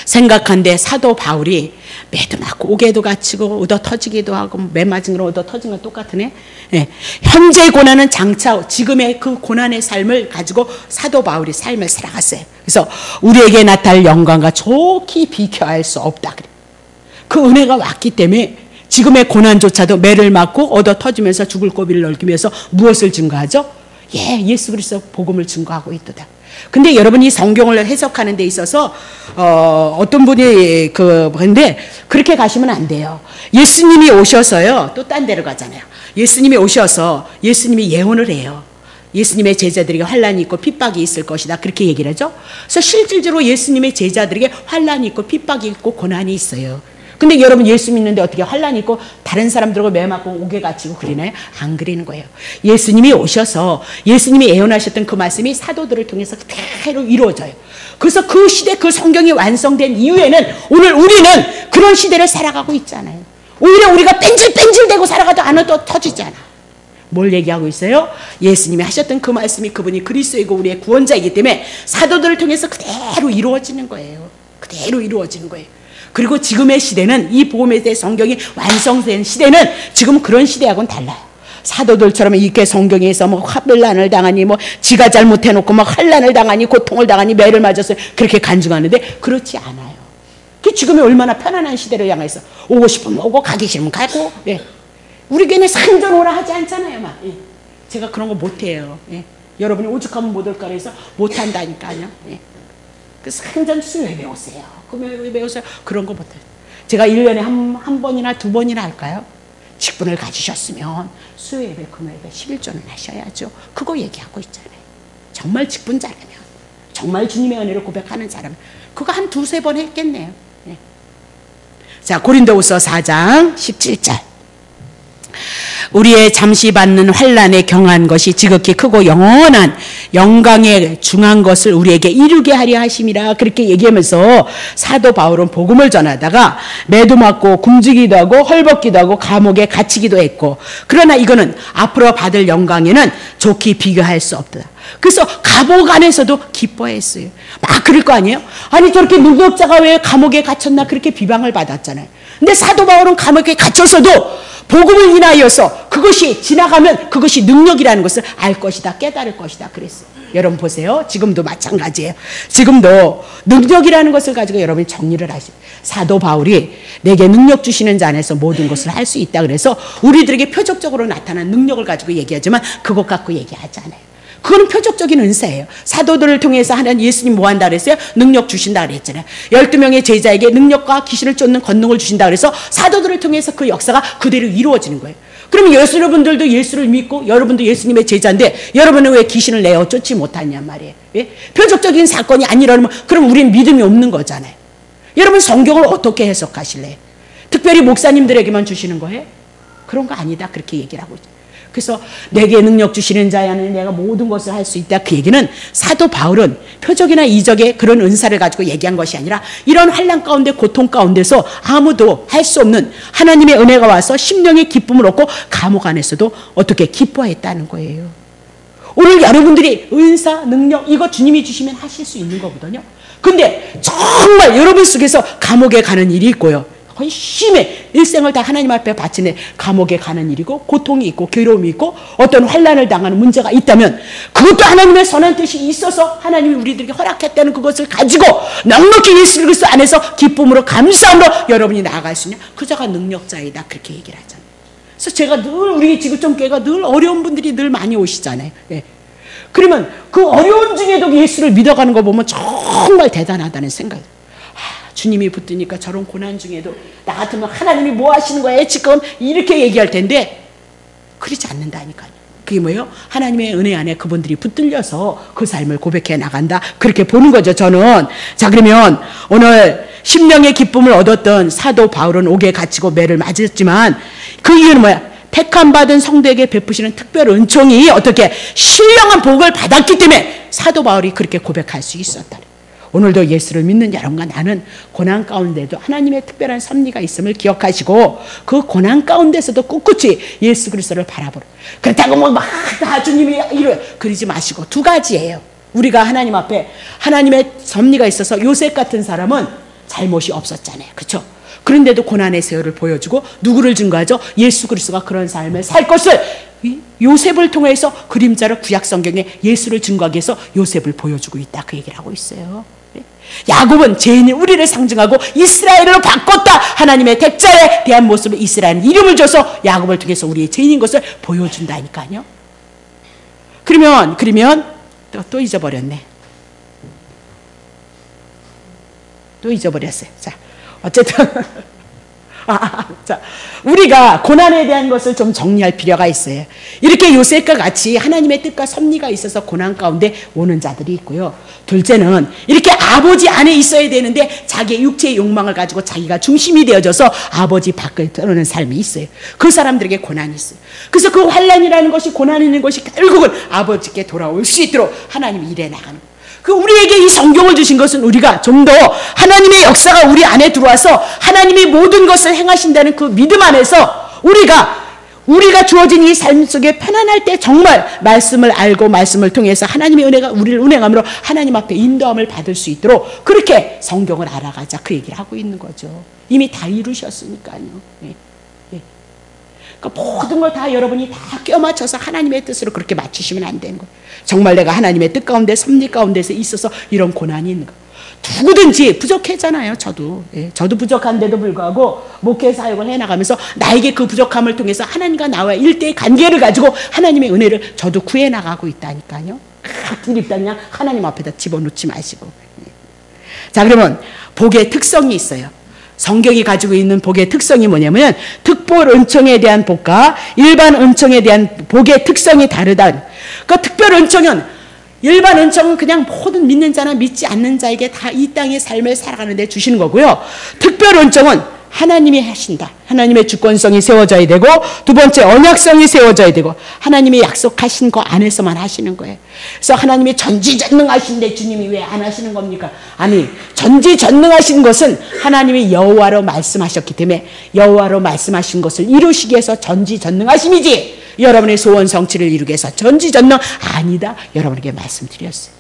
생각한데 사도 바울이 매도 맞고 옥에도 갇히고 얻어 터지기도 하고 매 맞은 거로 얻어 터진 건 똑같으네. 예. 현재의 고난은 장차 후 지금의 그 고난의 삶을 가지고 사도 바울이 삶을 살아갔어요. 그래서 우리에게 나타날 영광과 좋게 비교할 수 없다. 그 은혜가 왔기 때문에 지금의 고난조차도 매를 맞고 얻어 터지면서 죽을 고비를 넘기면서 무엇을 증거하죠? 예수 그리스도 복음을 증거하고 있도다. 근데 여러분이 성경을 해석하는 데 있어서 어떤 분이 근데 그렇게 가시면 안 돼요. 예수님이 오셔서요. 또 딴 데로 가잖아요. 예수님이 오셔서 예수님이 예언을 해요. 예수님의 제자들에게 환난이 있고 핍박이 있을 것이다. 그렇게 얘기를 하죠. 그래서 실질적으로 예수님의 제자들에게 환난이 있고 핍박이 있고 고난이 있어요. 근데 여러분 예수 믿는데 어떻게 환난이 있고 다른 사람들하고 매 맞고 옥에 갇히고 그러나요? 안 그리는 거예요. 예수님이 오셔서 예수님이 예언하셨던 그 말씀이 사도들을 통해서 그대로 이루어져요. 그래서 그 시대 그 성경이 완성된 이후에는 오늘 우리는 그런 시대를 살아가고 있잖아요. 오히려 우리가 뺀질뺀질대고 살아가도 안 얻어 터지잖아. 뭘 얘기하고 있어요? 예수님이 하셨던 그 말씀이 그분이 그리스도이고 우리의 구원자이기 때문에 사도들을 통해서 그대로 이루어지는 거예요. 그대로 이루어지는 거예요. 그리고 지금의 시대는 이 복음에 대해 성경이 완성된 시대는 지금 그런 시대하고는 달라요. 사도들처럼 이렇게 성경에서 환난을 당하니 지가 잘못해놓고 환난을 당하니 고통을 당하니 매를 맞았어요. 그렇게 간증하는데 그렇지 않아요. 그 지금이 얼마나 편안한 시대를 향해서 오고 싶으면 오고 가기 싫으면 가고 우리 교회는 상전 오라 하지 않잖아요. 제가 그런 거 못해요. 여러분이 오죽하면 못 올까 해서 못한다니까요. 그 상전 수요일 배우세요. 금요일 배우세요. 그런 거 못해요. 제가 1년에 한 번이나 두 번이나 할까요? 직분을 가지셨으면 수요예배, 금요예배 11조는 하셔야죠. 그거 얘기하고 있잖아요. 정말 직분 잘하면, 정말 주님의 은혜를 고백하는 사람, 그거 한 두세 번 했겠네요. 자, 고린도후서 4장 17절. 우리의 잠시 받는 환난에 경한 것이 지극히 크고 영원한 영광에 중한 것을 우리에게 이루게 하려 하심이라. 그렇게 얘기하면서 사도 바울은 복음을 전하다가 매도 맞고 굶주기도 하고 헐벗기도 하고 감옥에 갇히기도 했고, 그러나 이거는 앞으로 받을 영광에는 좋게 비교할 수 없다. 그래서 감옥 안에서도 기뻐했어요. 막 그럴 거 아니에요? 아니 저렇게 능력자가 왜 감옥에 갇혔나 그렇게 비방을 받았잖아요. 근데 사도 바울은 감옥에 갇혔어도 복음을 인하여서 그것이 지나가면 그것이 능력이라는 것을 알 것이다, 깨달을 것이다 그랬어요. 여러분 보세요. 지금도 마찬가지예요. 지금도 능력이라는 것을 가지고 여러분이 정리를 하시죠. 사도 바울이 내게 능력 주시는 자 안에서 모든 것을 할 수 있다 그래서 우리들에게 표적적으로 나타난 능력을 가지고 얘기하지만 그것 갖고 얘기하지 않아요. 그거는 표적적인 은사예요. 사도들을 통해서 하나님 예수님 뭐 한다 그랬어요? 능력 주신다 그랬잖아요. 12명의 제자에게 능력과 귀신을 쫓는 권능을 주신다 그래서 사도들을 통해서 그 역사가 그대로 이루어지는 거예요. 그러면 여러분들도 예수를 믿고 여러분도 예수님의 제자인데 여러분은 왜 귀신을 내어 쫓지 못하냐 말이에요. 예? 표적적인 사건이 안 일어나면 그럼 우리는 믿음이 없는 거잖아요. 여러분 성경을 어떻게 해석하실래요? 특별히 목사님들에게만 주시는 거예요? 그런 거 아니다. 그렇게 얘기를 하고 있죠. 그래서 내게 능력 주시는 자야는 내가 모든 것을 할 수 있다. 그 얘기는 사도 바울은 표적이나 이적의 그런 은사를 가지고 얘기한 것이 아니라 이런 환난 가운데 고통 가운데서 아무도 할 수 없는 하나님의 은혜가 와서 심령의 기쁨을 얻고 감옥 안에서도 어떻게 기뻐했다는 거예요. 오늘 여러분들이 은사, 능력 이거 주님이 주시면 하실 수 있는 거거든요. 근데 정말 여러분 속에서 감옥에 가는 일이 있고요. 거의 심해. 일생을 다 하나님 앞에 바치네. 감옥에 가는 일이고 고통이 있고 괴로움이 있고 어떤 환난을 당하는 문제가 있다면 그것도 하나님의 선한 뜻이 있어서 하나님이 우리들에게 허락했다는 그것을 가지고 넉넉히 예수 그리스도 안에서 기쁨으로 감사함으로 여러분이 나아갈 수 있냐? 그 자가 능력자이다. 그렇게 얘기를 하잖아요. 그래서 제가 늘 우리 지구촌교회가 늘 어려운 분들이 늘 많이 오시잖아요. 예. 그러면 그 어려운 중에도 예수를 믿어가는 거 보면 정말 대단하다는 생각이 주님이 붙드니까 저런 고난 중에도 나 같으면 하나님이 뭐 하시는 거예요 지금 이렇게 얘기할 텐데 그러지 않는다니까요. 그게 뭐예요? 하나님의 은혜 안에 그분들이 붙들려서 그 삶을 고백해 나간다. 그렇게 보는 거죠, 저는. 자, 그러면 오늘 심령의 기쁨을 얻었던 사도 바울은 옥에 갇히고 매를 맞았지만 그 이유는 뭐야? 택함받은 성도에게 베푸시는 특별 은총이 어떻게 신령한 복을 받았기 때문에 사도 바울이 그렇게 고백할 수 있었다. 오늘도 예수를 믿는 여러분과 나는 고난 가운데도 하나님의 특별한 섭리가 있음을 기억하시고 그 고난 가운데서도 꿋꿋이 예수 그리스도를 바라보라. 그렇다고 뭐 막 다 주님이 이래 그러지 마시고 두 가지예요. 우리가 하나님 앞에 하나님의 섭리가 있어서 요셉 같은 사람은 잘못이 없었잖아요. 그렇죠? 그런데도 고난의 세월을 보여주고 누구를 증거하죠? 예수 그리스도가 그런 삶을 살 것을 요셉을 통해서 그림자로 구약 성경에 예수를 증거하기 위해서 요셉을 보여주고 있다. 그 얘기를 하고 있어요. 야곱은 죄인인 우리를 상징하고 이스라엘로 바꿨다. 하나님의 택자에 대한 모습을 이스라엘 이름을 줘서 야곱을 통해서 우리의 죄인인 것을 보여준다니까요. 그러면 또 잊어버렸네. 또 잊어버렸어요. 자, 어쨌든 자, 우리가 고난에 대한 것을 좀 정리할 필요가 있어요. 이렇게 요셉과 같이 하나님의 뜻과 섭리가 있어서 고난 가운데 오는 자들이 있고요. 둘째는 이렇게 아버지 안에 있어야 되는데 자기의 육체의 욕망을 가지고 자기가 중심이 되어져서 아버지 밖을 떠나는 삶이 있어요. 그 사람들에게 고난이 있어요. 그래서 그 환난이라는 것이 고난이라는 것이 결국은 아버지께 돌아올 수 있도록 하나님이 일해 나가는 거예요. 그 우리에게 이 성경을 주신 것은 우리가 좀 더 하나님의 역사가 우리 안에 들어와서 하나님이 모든 것을 행하신다는 그 믿음 안에서 우리가 주어진 이 삶 속에 편안할 때 정말 말씀을 알고 말씀을 통해서 하나님의 은혜가 우리를 운행함으로 하나님 앞에 인도함을 받을 수 있도록 그렇게 성경을 알아가자 그 얘기를 하고 있는 거죠. 이미 다 이루셨으니까요. 예. 그러니까 모든 걸 다 여러분이 다 껴맞춰서 하나님의 뜻으로 그렇게 맞추시면 안 되는 거예요. 정말 내가 하나님의 뜻 가운데 섭리 가운데서 있어서 이런 고난이 있는 거. 누구든지 부족했잖아요. 저도 부족한데도 불구하고 목회 사역을 해나가면서 나에게 그 부족함을 통해서 하나님과 나와의 일대의 관계를 가지고 하나님의 은혜를 저도 구해나가고 있다니까요. 드립다 그냥 하나님 앞에다 집어넣지 마시고. 자, 그러면 복의 특성이 있어요. 성경이 가지고 있는 복의 특성이 뭐냐면 특별 은총에 대한 복과 일반 은총에 대한 복의 특성이 다르다. 그 특별 은총은 일반 은총은 그냥 모든 믿는 자나 믿지 않는 자에게 다 이 땅의 삶을 살아가는 데 주시는 거고요. 특별 은총은 하나님이 하신다. 하나님의 주권성이 세워져야 되고 두 번째 언약성이 세워져야 되고 하나님이 약속하신 거 안에서만 하시는 거예요. 그래서 하나님이 전지전능하신데 주님이 왜 안 하시는 겁니까? 아니, 전지전능하신 것은 하나님이 여호와로 말씀하셨기 때문에 여호와로 말씀하신 것을 이루시기 위해서 전지전능하심이지 여러분의 소원 성취를 이루기 위해서 전지전능 아니다. 여러분에게 말씀드렸어요.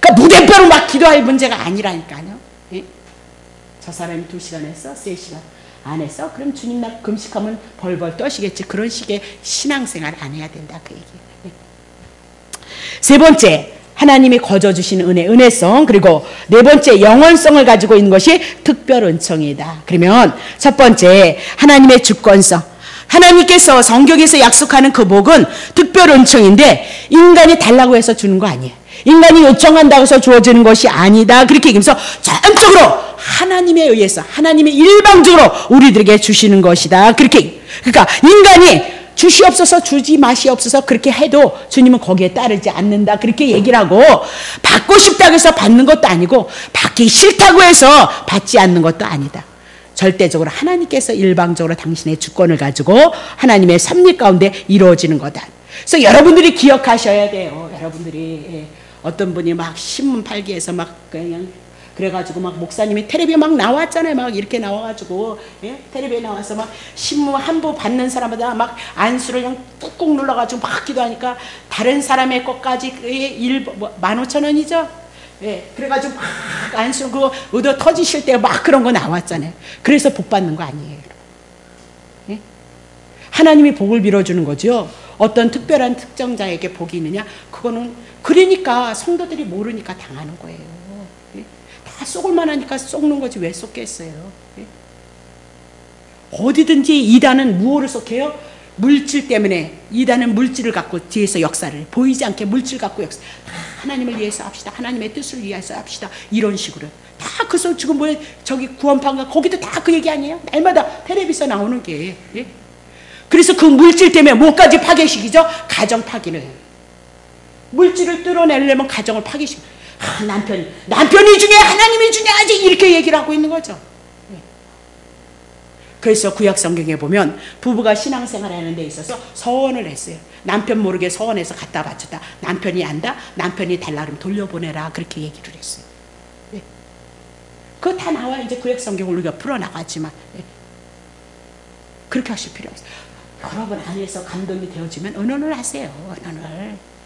그러니까 무대표로 막 기도할 문제가 아니라니까요. 예? 저 사람이 2시간 했어? 3시간 안 했어? 그럼 주님 나 금식하면 벌벌 떠시겠지. 그런 식의 신앙생활 안 해야 된다. 그 얘기예요. 예. 세 번째, 하나님이 거저주시는 은혜성. 그리고 네 번째, 영원성을 가지고 있는 것이 특별 은총이다. 그러면 첫 번째, 하나님의 주권성. 하나님께서 성경에서 약속하는 그 복은 특별 은총인데 인간이 달라고 해서 주는 거 아니에요. 인간이 요청한다고 해서 주어지는 것이 아니다. 그렇게 얘기하면서 전적으로 하나님에 의해서 하나님이 일방적으로 우리들에게 주시는 것이다. 그렇게 그러니까 인간이 주시옵소서 주지 마시옵소서 그렇게 해도 주님은 거기에 따르지 않는다. 그렇게 얘기를 하고 받고 싶다고 해서 받는 것도 아니고 받기 싫다고 해서 받지 않는 것도 아니다. 절대적으로 하나님께서 일방적으로 당신의 주권을 가지고 하나님의 섭리 가운데 이루어지는 거다. 그래서 여러분들이 기억하셔야 돼요. 여러분들이 어떤 분이 막 신문 팔기에서 막 그냥 그래가지고 막 목사님이 텔레비에 막 나왔잖아요. 막 이렇게 나와가지고 텔레비에 나와서 막 신문 한 부 받는 사람마다 막 안수를 그냥 꾹꾹 눌러가지고 막 기도하니까 다른 사람의 것까지 15,000원이죠. 예, 그래가지고 막 안수 그거 얻어 터지실 때 막 그런 거 나왔잖아요. 그래서 복 받는 거 아니에요. 예? 하나님이 복을 빌어주는 거죠. 어떤 특별한 특정자에게 복이 있느냐? 그거는 그러니까 성도들이 모르니까 당하는 거예요. 예? 다 속을 만하니까 속는 거지 왜 속겠어요? 예? 어디든지 이단은 무엇을 속해요? 물질 때문에 이단은 물질을 갖고 뒤에서 역사를 보이지 않게 물질 갖고 역사 하나님을 위해서 합시다. 하나님의 뜻을 위해서 합시다. 이런 식으로 다 그래서 지금 뭐야 저기 구원파인가 거기도 다 그 얘기 아니에요? 날마다 텔레비전 나오는 게. 예? 그래서 그 물질 때문에 뭐까지 파괴시키죠? 가정 파괴를. 물질을 뚫어내려면 가정을 파괴시키죠. 남편이 중요해 하나님이 중요하지 이렇게 얘기를 하고 있는 거죠. 그래서 구약 성경에 보면 부부가 신앙생활하는 데 있어서 서원을 했어요. 남편 모르게 서원해서 갖다 바쳤다. 남편이 안다. 남편이 달라 그러면 돌려보내라. 그렇게 얘기를 했어요. 네. 그거 다 나와 이제 구약 성경을 우리가 풀어나갔지만 네. 그렇게 하실 필요 없어요. 여러분 안에서 감동이 되어지면 은원을 하세요.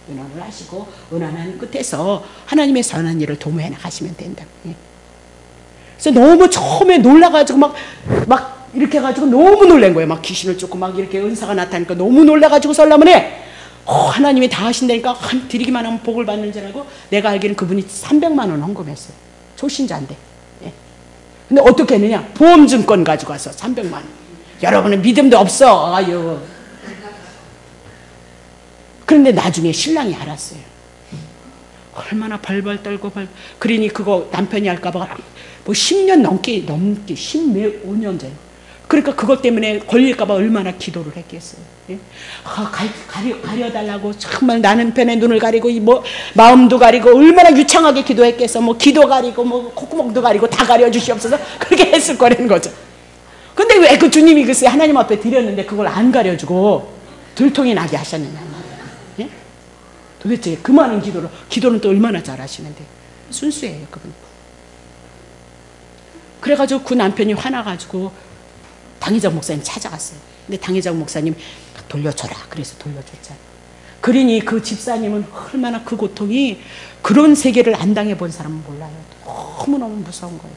은원을 하시고 은원하는 끝에서 하나님의 선한 일을 도모해 나가시면 된다. 네. 그래서 너무 처음에 놀라가지고 막 이렇게 해가지고 너무 놀란 거예요. 막 귀신을 쫓고 막 이렇게 은사가 나타나니까 너무 놀라가지고 설라문에 하나님이 다 하신다니까 드리기만 하면 복을 받는 줄 알고 내가 알기로는 그분이 300만 원 헌금했어요. 초신자인데. 예. 근데 어떻게 했느냐? 보험증권 가지고 와서 300만 원. 여러분은 믿음도 없어. 아유. 그런데 나중에 신랑이 알았어요. 얼마나 벌벌 떨고 그러니 그거 남편이 할까봐 뭐 10년 넘게 15년 전에 그러니까 그것 때문에 걸릴까봐 얼마나 기도를 했겠어요. 예? 가려달라고 정말 나는 편의 눈을 가리고 뭐 마음도 가리고 얼마나 유창하게 기도했겠어. 뭐 귀도 가리고 뭐 콧구멍도 가리고 다 가려주시옵소서 그렇게 했을 거라는 거죠. 근데 왜 그 주님이 글쎄 하나님 앞에 드렸는데 그걸 안 가려주고 들통이 나게 하셨느냐 말이야. 예? 도대체 그 많은 기도는 또 얼마나 잘하시는데 순수해요 그분. 그래가지고 그 남편이 화나가지고 당회장 목사님 찾아갔어요. 근데 당회장 목사님 돌려줘라. 그래서 돌려줬잖아요. 그러니 그 집사님은 얼마나 그 고통이 그런 세계를 안 당해본 사람은 몰라요. 너무너무 무서운 거예요.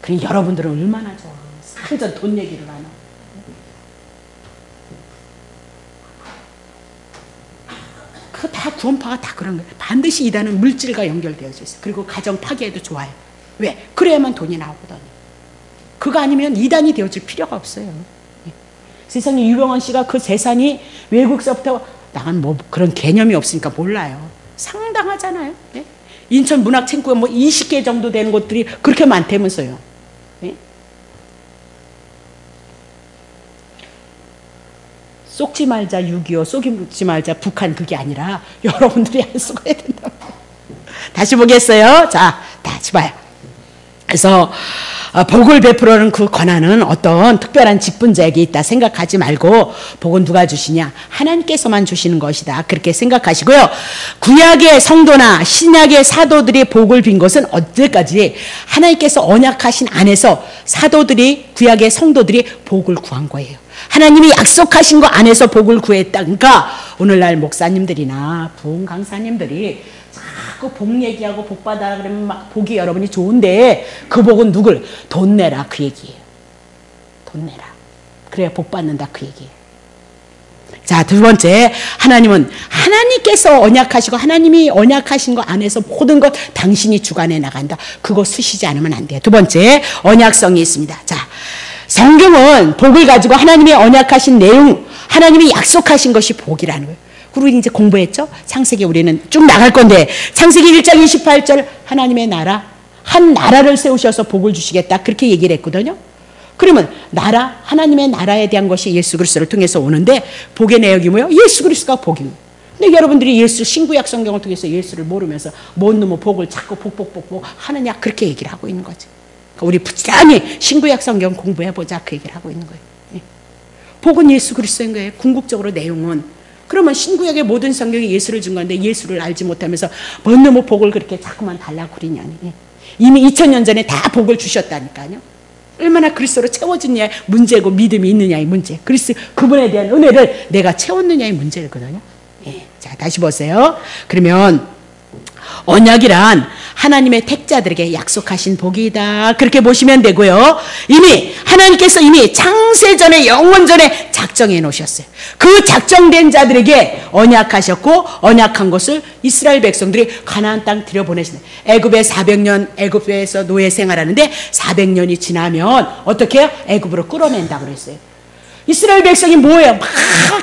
그러니 여러분들은 얼마나 좋아. 완전 돈 얘기를 하나. 그거 다 구원파가 다 그런 거예요. 반드시 이단은 물질과 연결되어 있어요. 그리고 가정 파괴에도 좋아요. 왜? 그래야만 돈이 나오거든요. 그거 아니면 이단이 되어질 필요가 없어요. 예. 세상에 유병헌 씨가 그 재산이 외국서부터 나간 뭐 그런 개념이 없으니까 몰라요. 상당하잖아요. 예? 인천 문학창고에 뭐 20개 정도 되는 곳들이 그렇게 많다면서요. 예? 쏙지 말자 6.25, 쏘지 말자 북한 그게 아니라 여러분들이 할 수가 해야 된다. 다시 보겠어요. 자, 다시 봐요. 그래서 복을 베풀어는 그 권한은 어떤 특별한 직분자에게 있다 생각하지 말고 복은 누가 주시냐? 하나님께서만 주시는 것이다. 그렇게 생각하시고요. 구약의 성도나 신약의 사도들이 복을 빈 것은 언제까지 하나님께서 언약하신 안에서 사도들이 구약의 성도들이 복을 구한 거예요. 하나님이 약속하신 거 안에서 복을 구했다. 그러니까 오늘날 목사님들이나 부흥 강사님들이 자꾸 복 얘기하고 복 받아라 그러면 막 복이 여러분이 좋은데 그 복은 누굴? 돈 내라 그 얘기예요. 돈 내라. 그래야 복 받는다 그 얘기예요. 자, 두 번째, 하나님은 하나님께서 언약하시고 하나님이 언약하신 거 안에서 모든 것 당신이 주관해 나간다. 그거 쓰시지 않으면 안 돼요. 두 번째, 언약성이 있습니다. 자, 성경은 복을 가지고 하나님이 언약하신 내용, 하나님이 약속하신 것이 복이라는 거예요. 그리고 이제 공부했죠? 창세기 우리는 쭉 나갈 건데 창세기 1장 28절 하나님의 나라, 한 나라를 세우셔서 복을 주시겠다 그렇게 얘기를 했거든요. 그러면 나라, 하나님의 나라에 대한 것이 예수 그리스도를 통해서 오는데 복의 내역이 뭐예요? 예수 그리스도가 복입니다. 근데 여러분들이 예수 신구약 성경을 통해서 예수를 모르면서 뭔 놈의 복을 자꾸 복 하느냐 그렇게 얘기를 하고 있는 거지. 그러니까 우리 부지런히 신구약 성경 공부해보자 그 얘기를 하고 있는 거예요. 예. 복은 예수 그리스도인 거예요. 궁극적으로 내용은. 그러면 신구약의 모든 성경이 예수를 준 건데 예수를 알지 못하면서 뭔 놈의 복을 그렇게 자꾸만 달라고 그러냐니. 예. 이미 2000년 전에 다 복을 주셨다니까요. 얼마나 그리스도로 채워졌냐의 문제고 믿음이 있느냐의 문제. 그분에 대한 은혜를 내가 채웠느냐의 문제거든요. 예. 자, 다시 보세요. 그러면 언약이란 하나님의 택자들에게 약속하신 복이다. 그렇게 보시면 되고요. 이미 하나님께서 이미 창세전에 영원전에 작정해 놓으셨어요. 그 작정된 자들에게 언약하셨고 언약한 것을 이스라엘 백성들이 가나안 땅 들여보내시네. 애굽에 400년 애굽에서 노예 생활하는데 400년이 지나면 어떻게 해요? 애굽으로 끌어낸다고 그랬어요. 이스라엘 백성이 뭐예요? 막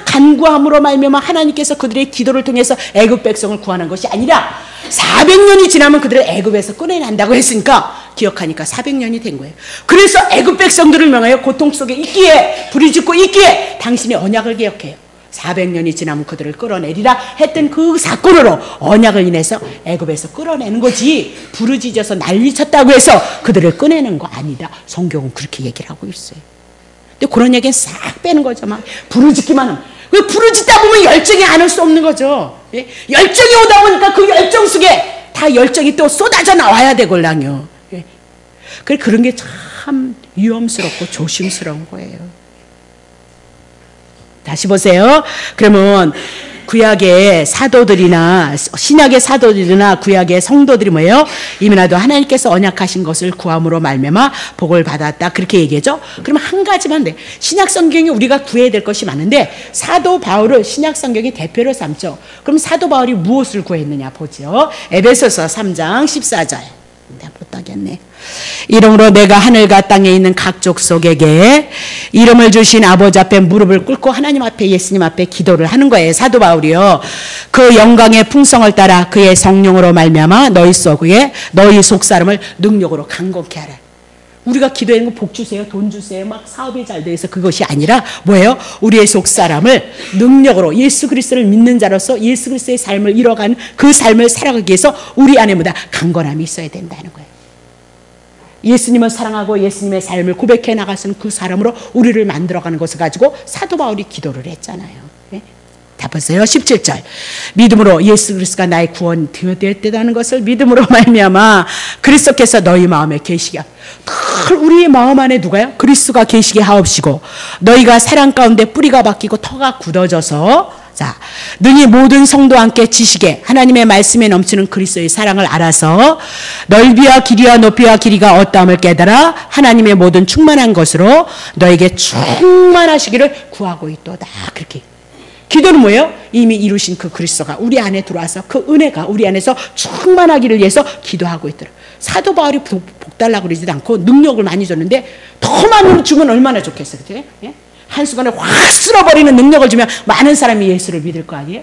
간구함으로 말미암아 하나님께서 그들의 기도를 통해서 애굽 백성을 구하는 것이 아니라 400년이 지나면 그들을 애굽에서 꺼내낸다고 했으니까 기억하니까 400년이 된 거예요. 그래서 애굽 백성들을 명하여 고통 속에 있기에, 부르짖고 있기에 당신의 언약을 기억해요. 400년이 지나면 그들을 끌어내리라 했던 그 사건으로 언약을 인해서 애굽에서 끌어내는 거지, 부르짖어서 난리쳤다고 해서 그들을 꺼내는 거 아니다. 성경은 그렇게 얘기를 하고 있어요. 근데 그런 얘기는 싹 빼는 거죠. 막 부르짖기만 하면. 그 부르짖다 보면 열정이 안 올 수 없는 거죠. 예? 열정이 오다 보니까 그 열정 속에 다 열정이 또 쏟아져 나와야 되걸랑요. 예? 그런 게 참 위험스럽고 조심스러운 거예요. 다시 보세요. 그러면 구약의 사도들이나 신약의 사도들이나 구약의 성도들이 뭐예요? 이미나도 하나님께서 언약하신 것을 구함으로 말미암아 복을 받았다, 그렇게 얘기하죠. 그러면 한 가지만 돼. 신약 성경에 우리가 구해야 될 것이 많은데 사도 바울을 신약 성경의 대표로 삼죠. 그럼 사도 바울이 무엇을 구했느냐 보죠. 에베소서 3장 14절. 못 따겠네. 이름으로 내가 하늘과 땅에 있는 각 족속에게 이름을 주신 아버지 앞에 무릎을 꿇고 하나님 앞에, 예수님 앞에 기도를 하는 거예요. 사도 바울이요. 그 영광의 풍성을 따라 그의 성령으로 말미암아 너희 속에 너희 속사람을 능력으로 강건케 하라. 우리가 기도하는 거 복 주세요, 돈 주세요, 막 사업이 잘 돼서 그것이 아니라 뭐예요? 우리의 속사람을 능력으로 예수 그리스도를 믿는 자로서 예수 그리스도의 삶을 이뤄가는 그 삶을 살아가기 위해서 우리 안에 보다 강건함이 있어야 된다는 거예요. 예수님을 사랑하고 예수님의 삶을 고백해 나가서는 그 사람으로 우리를 만들어가는 것을 가지고 사도 바울이 기도를 했잖아요. 네? 다 보세요. 17절. 믿음으로 예수 그리스도가 나의 구원이 되었다는 것을 믿음으로 말미암아 그리스도께서 너희 마음에 계시게 우리의 마음 안에 누가요? 그리스도가 계시게 하옵시고 너희가 사랑 가운데 뿌리가 박히고 터가 굳어져서 자, 능히 모든 성도와 함께 지식에 하나님의 말씀에 넘치는 그리스도의 사랑을 알아서 넓이와 길이와 높이와 길이가 어떠함을 깨달아 하나님의 모든 충만한 것으로 너에게 충만하시기를 구하고 있도다. 그렇게. 기도는 뭐예요? 이미 이루신 그 그리스도가 우리 안에 들어와서 그 은혜가 우리 안에서 충만하기를 위해서 기도하고 있더라. 사도 바울이 복 달라고 그러지도 않고 능력을 많이 줬는데 더 많이 주면 얼마나 좋겠어요. 그치? 예? 한순간에 확 쓸어버리는 능력을 주면 많은 사람이 예수를 믿을 거 아니에요?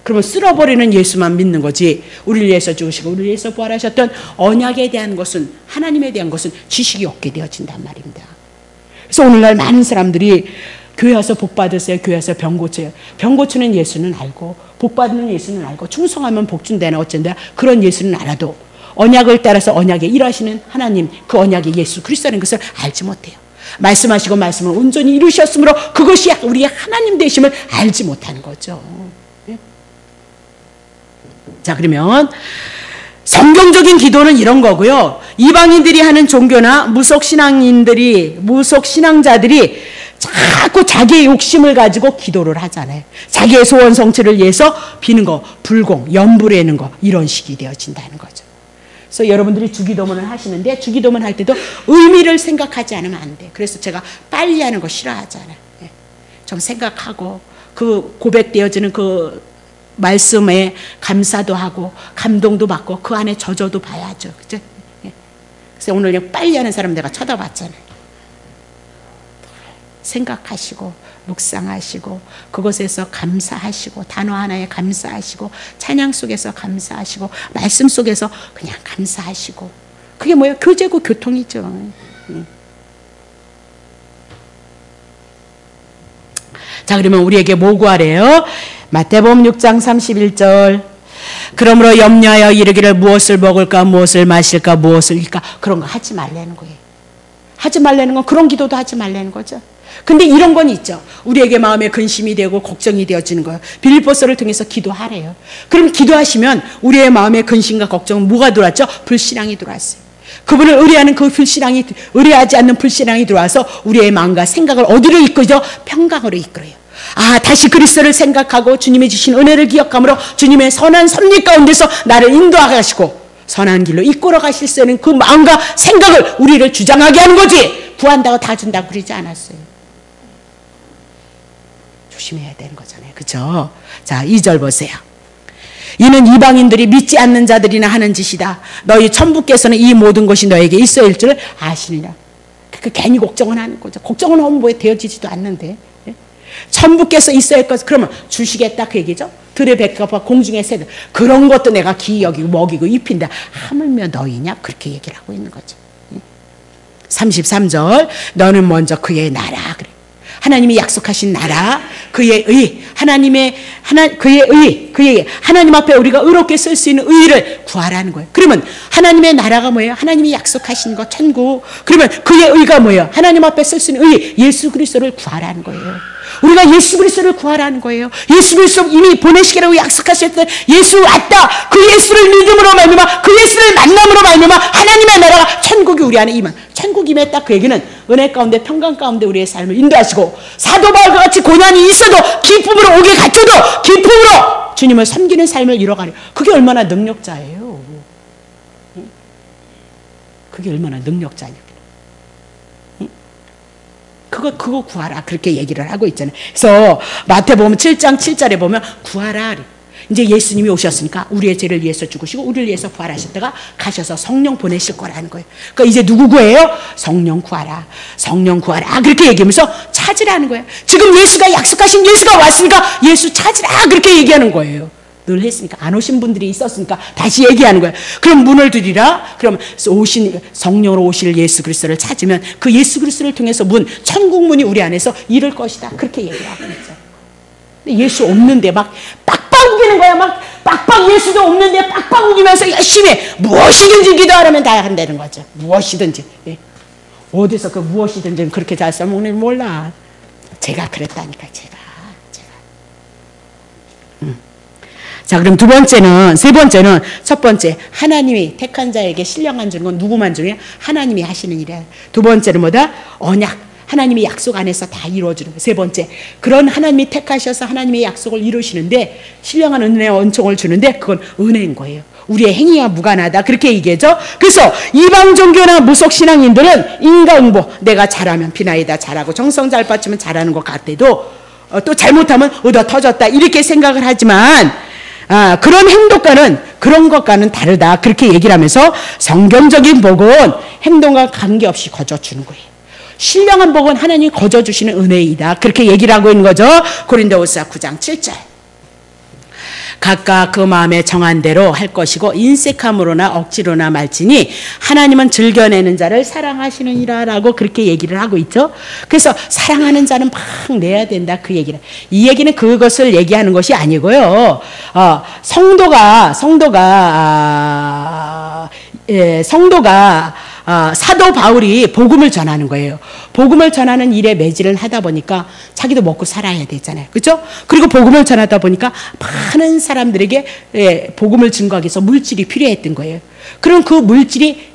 그러면 쓸어버리는 예수만 믿는 거지, 우리를 위해서 죽으시고 우리를 위해서 부활하셨던 언약에 대한 것은, 하나님에 대한 것은 지식이 없게 되어진단 말입니다. 그래서 오늘날 많은 사람들이 교회 와서 복 받으세요, 교회 와서 병 고쳐요. 병 고치는 예수는 알고 복 받는 예수는 알고 충성하면 복 준다나 어쩐다 그런 예수는 알아도 언약을 따라서 언약에 일하시는 하나님, 그 언약이 예수 그리스도라는 것을 알지 못해요. 말씀하시고 말씀을 온전히 이루셨으므로 그것이 우리의 하나님 되심을 알지 못하는 거죠. 자, 그러면 성경적인 기도는 이런 거고요. 이방인들이 하는 종교나 무속신앙자들이 자꾸 자기의 욕심을 가지고 기도를 하잖아요. 자기의 소원 성취를 위해서 비는 거, 불공, 연불하는 거, 이런 식이 되어진다는 거죠. 그래서 여러분들이 주기도문을 하시는데 주기도문 할 때도 의미를 생각하지 않으면 안 돼. 그래서 제가 빨리 하는 거 싫어하잖아요. 좀 생각하고 그 고백되어지는 그 말씀에 감사도 하고 감동도 받고 그 안에 저저도 봐야죠. 그죠? 그래서 오늘 그냥 빨리 하는 사람 내가 쳐다봤잖아요. 생각하시고 묵상하시고 그것에서 감사하시고 단어 하나에 감사하시고 찬양 속에서 감사하시고 말씀 속에서 그냥 감사하시고 그게 뭐예요? 교제고 교통이죠. 자, 그러면 우리에게 뭐 구하래요? 마태복음 6장 31절. 그러므로 염려하여 이르기를 무엇을 먹을까 무엇을 마실까 무엇을 입을까 그런 거 하지 말라는 거예요. 하지 말라는 건 그런 기도도 하지 말라는 거죠. 근데 이런 건 있죠. 우리에게 마음에 근심이 되고 걱정이 되어지는 거예요. 빌립보서를 통해서 기도하래요. 그럼 기도하시면 우리의 마음에 근심과 걱정은 뭐가 들어왔죠? 불신앙이 들어왔어요. 그분을 의뢰하는 그 불신앙이, 의뢰하지 않는 불신앙이 들어와서 우리의 마음과 생각을 어디로 이끌죠? 평강으로 이끌어요. 아, 다시 그리스도를 생각하고 주님이 주신 은혜를 기억함으로 주님의 선한 섭리 가운데서 나를 인도하시고 선한 길로 이끌어 가실 수 있는 그 마음과 생각을 우리를 주장하게 하는 거지. 구한다고 다 준다고 그러지 않았어요. 조심해야 되는 거잖아요. 그렇죠? 자, 2절 보세요. 이는 이방인들이 믿지 않는 자들이나 하는 짓이다. 너희 천부께서는 이 모든 것이 너에게 있어야 할 줄 아시느냐. 그 괜히 걱정은 하는 거죠. 걱정은 하면 뭐 되어지지도 않는데. 천부께서 있어야 할 것, 그러면 주시겠다 그 얘기죠. 들의 백합과 공중의 새들, 그런 것도 내가 기이 여기고 먹이고 입힌다. 하물며 너희냐? 그렇게 얘기를 하고 있는 거죠. 33절, 너는 먼저 그의 나라. 그래. 하나님이 약속하신 나라, 그의 의, 그의 하나님 앞에 우리가 의롭게 쓸 수 있는 의를 구하라는 거예요. 그러면 하나님의 나라가 뭐예요? 하나님이 약속하신 것, 천국. 그러면 그의 의가 뭐예요? 하나님 앞에 쓸 수 있는 의, 예수 그리스도를 구하라는 거예요. 우리가 예수 그리스도를 구하라는 거예요. 예수 그리스도 이미 보내시기라고 약속하셨던 예수 왔다. 그 예수를 믿음으로 말미암아, 그 예수를 만남으로 말미암아 하나님의 나라가, 천국이 우리 안에 임한, 천국 임했다. 그 얘기는 은혜 가운데 평강 가운데 우리의 삶을 인도하시고, 사도 바울과 같이 고난이 있어도 기쁨으로 오게 갇혀도 기쁨으로 주님을 섬기는 삶을 이뤄가는, 그게 얼마나 능력자예요. 그게 얼마나 능력자냐. 그거 구하라. 그렇게 얘기를 하고 있잖아요. 그래서 마태복음 7장 7절에 보면 구하라. 이제 예수님이 오셨으니까 우리의 죄를 위해서 죽으시고 우리를 위해서 부활하셨다가 가셔서 성령 보내실 거라는 거예요. 그러니까 이제 누구 구해요? 성령 구하라. 성령 구하라. 그렇게 얘기하면서 찾으라는 거예요. 지금 예수가 약속하신 예수가 왔으니까 예수 찾으라. 그렇게 얘기하는 거예요. 늘 했으니까, 안 오신 분들이 있었으니까 다시 얘기하는 거예요. 그럼 문을 두리라. 그럼 성령으로 오실 예수 그리스도를 찾으면 그 예수 그리스도를 통해서 천국 문이 우리 안에서 이룰 것이다. 그렇게 얘기를 하고 있어요. 근데 예수 없는데 막 빡빡 우기는 거야. 막 빡빡, 예수도 없는데 빡빡 우기면서 열심히 무엇이든지 기도하라면 다 한다는 거죠. 무엇이든지. 예. 어디서 그 무엇이든지 그렇게 잘 써먹는 몰라. 제가 그랬다니까. 제가. 자, 그럼 세 번째는, 첫 번째, 하나님이 택한 자에게 신령한 주는 건 누구만 주냐? 하나님이 하시는 일이야. 두 번째는 뭐다? 언약. 하나님이 약속 안에서 다 이루어주는 거예요. 세 번째, 그런 하나님이 택하셔서 하나님의 약속을 이루시는데, 신령한 은혜와 은총을 주는데, 그건 은혜인 거예요. 우리의 행위와 무관하다. 그렇게 얘기하죠. 그래서 이방 종교나 무속 신앙인들은 인과응보, 내가 잘하면 비나이다 잘하고, 정성 잘 받치면 잘하는 것 같아도, 또 잘못하면 얻어 터졌다. 이렇게 생각을 하지만, 그런 행동과는, 그런 것과는 다르다. 그렇게 얘기를 하면서 성경적인 복은 행동과 관계없이 거저주는 거예요. 신령한 복은 하나님이 거저주시는 은혜이다. 그렇게 얘기를 하고 있는 거죠. 고린도후서 9장 7절. 각각 그 마음에 정한 대로 할 것이고 인색함으로나 억지로나 말지니 하나님은 즐겨내는 자를 사랑하시느니라 라고 그렇게 얘기를 하고 있죠. 그래서 사랑하는 자는 막 내야 된다. 그 얘기를. 이 얘기는 그것을 얘기하는 것이 아니고요. 성도가 사도 바울이 복음을 전하는 거예요. 복음을 전하는 일에 매질을 하다 보니까 자기도 먹고 살아야 되잖아요. 그렇죠? 그리고 복음을 전하다 보니까 많은 사람들에게 복음을 증거하기 위해서 물질이 필요했던 거예요. 그럼 그 물질이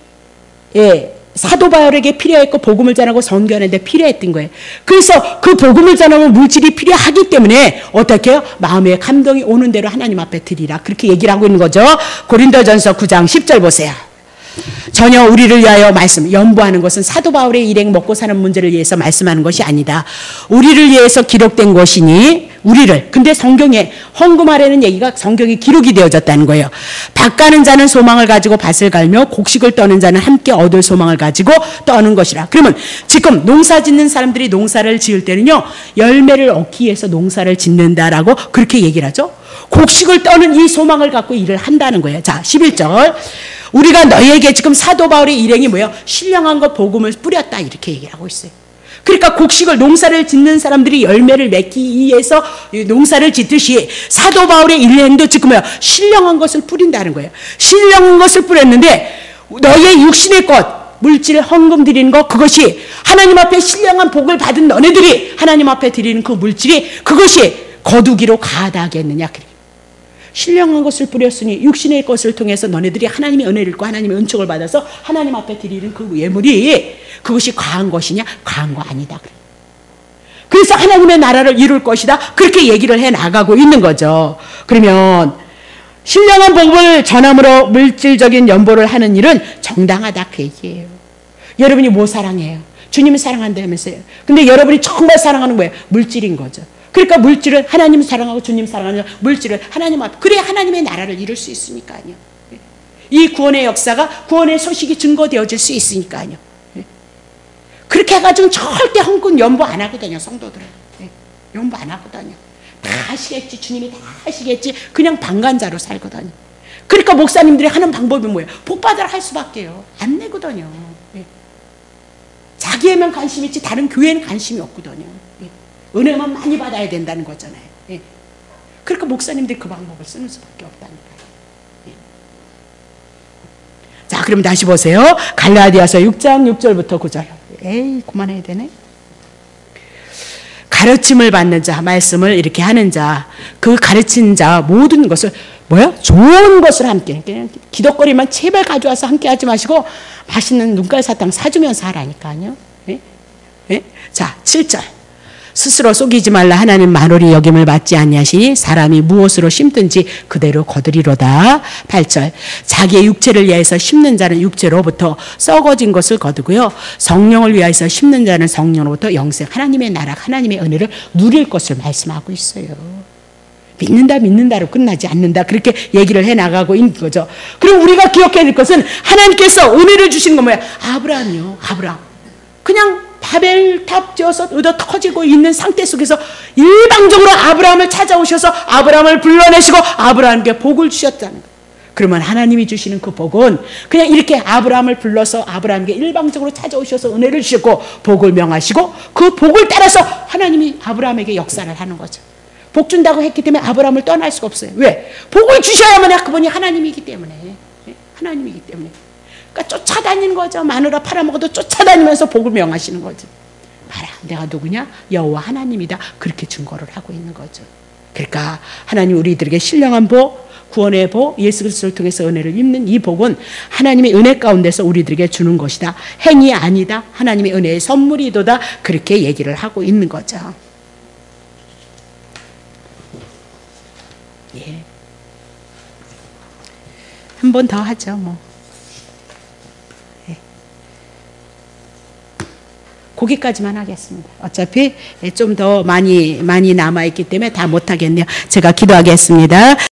사도 바울에게 필요했고 복음을 전하고 선교하는 데 필요했던 거예요. 그래서 그 복음을 전하면 물질이 필요하기 때문에 어떻게 해요? 마음에 감동이 오는 대로 하나님 앞에 드리라. 그렇게 얘기를 하고 있는 거죠. 고린도전서 9장 10절 보세요. 전혀 우리를 위하여 연보하는 것은 사도 바울의 일행 먹고 사는 문제를 위해서 말씀하는 것이 아니다. 우리를 위해서 기록된 것이니 근데 성경에 헌금 아래는 얘기가 성경에 기록이 되어졌다는 거예요. 밭 가는 자는 소망을 가지고 밭을 갈며 곡식을 떠는 자는 함께 얻을 소망을 가지고 떠는 것이라. 그러면 지금 농사 짓는 사람들이 농사를 지을 때는요, 열매를 얻기 위해서 농사를 짓는다라고 그렇게 얘기를 하죠. 곡식을 떠는 이 소망을 갖고 일을 한다는 거예요. 자, 11절. 우리가 너희에게 지금 사도 바울의 일행이 뭐예요? 신령한 것 복음을 뿌렸다. 이렇게 얘기를 하고 있어요. 그러니까 농사를 짓는 사람들이 열매를 맺기 위해서 농사를 짓듯이 사도 바울의 일행도 지금 뭐예요? 신령한 것을 뿌린다는 거예요. 신령한 것을 뿌렸는데 너희의 육신의 것, 물질 헌금 드리는 것, 그것이 하나님 앞에 신령한 복을 받은 너네들이 하나님 앞에 드리는 그 물질이 그것이 거두기로 가다하겠느냐. 신령한 것을 뿌렸으니 육신의 것을 통해서 너네들이 하나님의 은혜를 입고 하나님의 은총을 받아서 하나님 앞에 드리는 그 예물이 그것이 과한 것이냐? 과한 거 아니다. 그래서 하나님의 나라를 이룰 것이다. 그렇게 얘기를 해 나가고 있는 거죠. 그러면 신령한 복음을 전함으로 물질적인 연보를 하는 일은 정당하다. 그 얘기예요. 여러분이 뭐 사랑해요? 주님을 사랑한다면서요. 근데 여러분이 정말 사랑하는 거예요. 물질인 거죠. 그러니까 물질을 하나님 사랑하고 주님 사랑하는 물질을 하나님 앞에, 그래야 하나님의 나라를 이룰 수 있으니까요. 이 구원의 역사가, 구원의 소식이 증거되어질 수 있으니까요. 그렇게 해가지고 절대 헌금 연보 안 하거든요, 성도들은. 이런 거 안 하거든요. 다 하시겠지. 주님이 다 하시겠지. 그냥 방관자로 살거든요. 그러니까 목사님들이 하는 방법이 뭐예요? 복받으라 할 수밖에요. 안 내거든요. 예. 자기에만 관심 있지 다른 교회는 관심이 없거든요. 예. 은혜만 많이 받아야 된다는 거잖아요. 예. 그러니까 목사님들이 그 방법을 쓰는 수밖에 없다니까요. 예. 자, 그럼 다시 보세요. 갈라디아서 6장 6절부터 9절. 에이, 그만해야 되네. 가르침을 받는 자, 말씀을 이렇게 하는 자, 그 가르친 자 모든 것을 뭐야? 좋은 것을 함께. 그냥 기독거리만 제발 가져와서 함께 하지 마시고 맛있는 눈깔 사탕 사주면서 하라니까요. 예? 예? 자, 7절. 스스로 속이지 말라. 하나님 만홀히 여김을 받지 아니하시니 사람이 무엇으로 심든지 그대로 거두리로다. 8절. 자기의 육체를 위하여서 심는 자는 육체로부터 썩어진 것을 거두고요. 성령을 위하여서 심는 자는 성령으로부터 영생, 하나님의 나라, 하나님의 은혜를 누릴 것을 말씀하고 있어요. 믿는다로 끝나지 않는다. 그렇게 얘기를 해나가고 있는 거죠. 그럼 우리가 기억해야 될 것은 하나님께서 은혜를 주시는 건 뭐야? 아브라함이요. 아브라함. 그냥 바벨탑 지어서 얻어 터지고 있는 상태 속에서 일방적으로 아브라함을 찾아오셔서 아브라함을 불러내시고 아브라함께 복을 주셨다는 거예요. 그러면 하나님이 주시는 그 복은 그냥 이렇게 아브라함을 불러서 아브라함에게 일방적으로 찾아오셔서 은혜를 주셨고 복을 명하시고 그 복을 따라서 하나님이 아브라함에게 역사를 하는 거죠. 복 준다고 했기 때문에 아브라함을 떠날 수가 없어요. 왜? 복을 주셔야만 그분이 하나님이기 때문에. 하나님이기 때문에. 그러니까 쫓아다니는 거죠. 마누라 팔아먹어도 쫓아다니면서 복을 명하시는 거죠. 봐라, 내가 누구냐? 여호와 하나님이다. 그렇게 증거를 하고 있는 거죠. 그러니까 하나님 우리들에게 신령한 복, 구원의 복, 예수 그리스도를 통해서 은혜를 입는 이 복은 하나님의 은혜 가운데서 우리들에게 주는 것이다. 행위 아니다. 하나님의 은혜의 선물이도다. 그렇게 얘기를 하고 있는 거죠. 예. 한 번 더 하죠, 뭐. 예. 거기까지만 하겠습니다. 어차피 좀 더 많이 남아있기 때문에 다 못하겠네요. 제가 기도하겠습니다.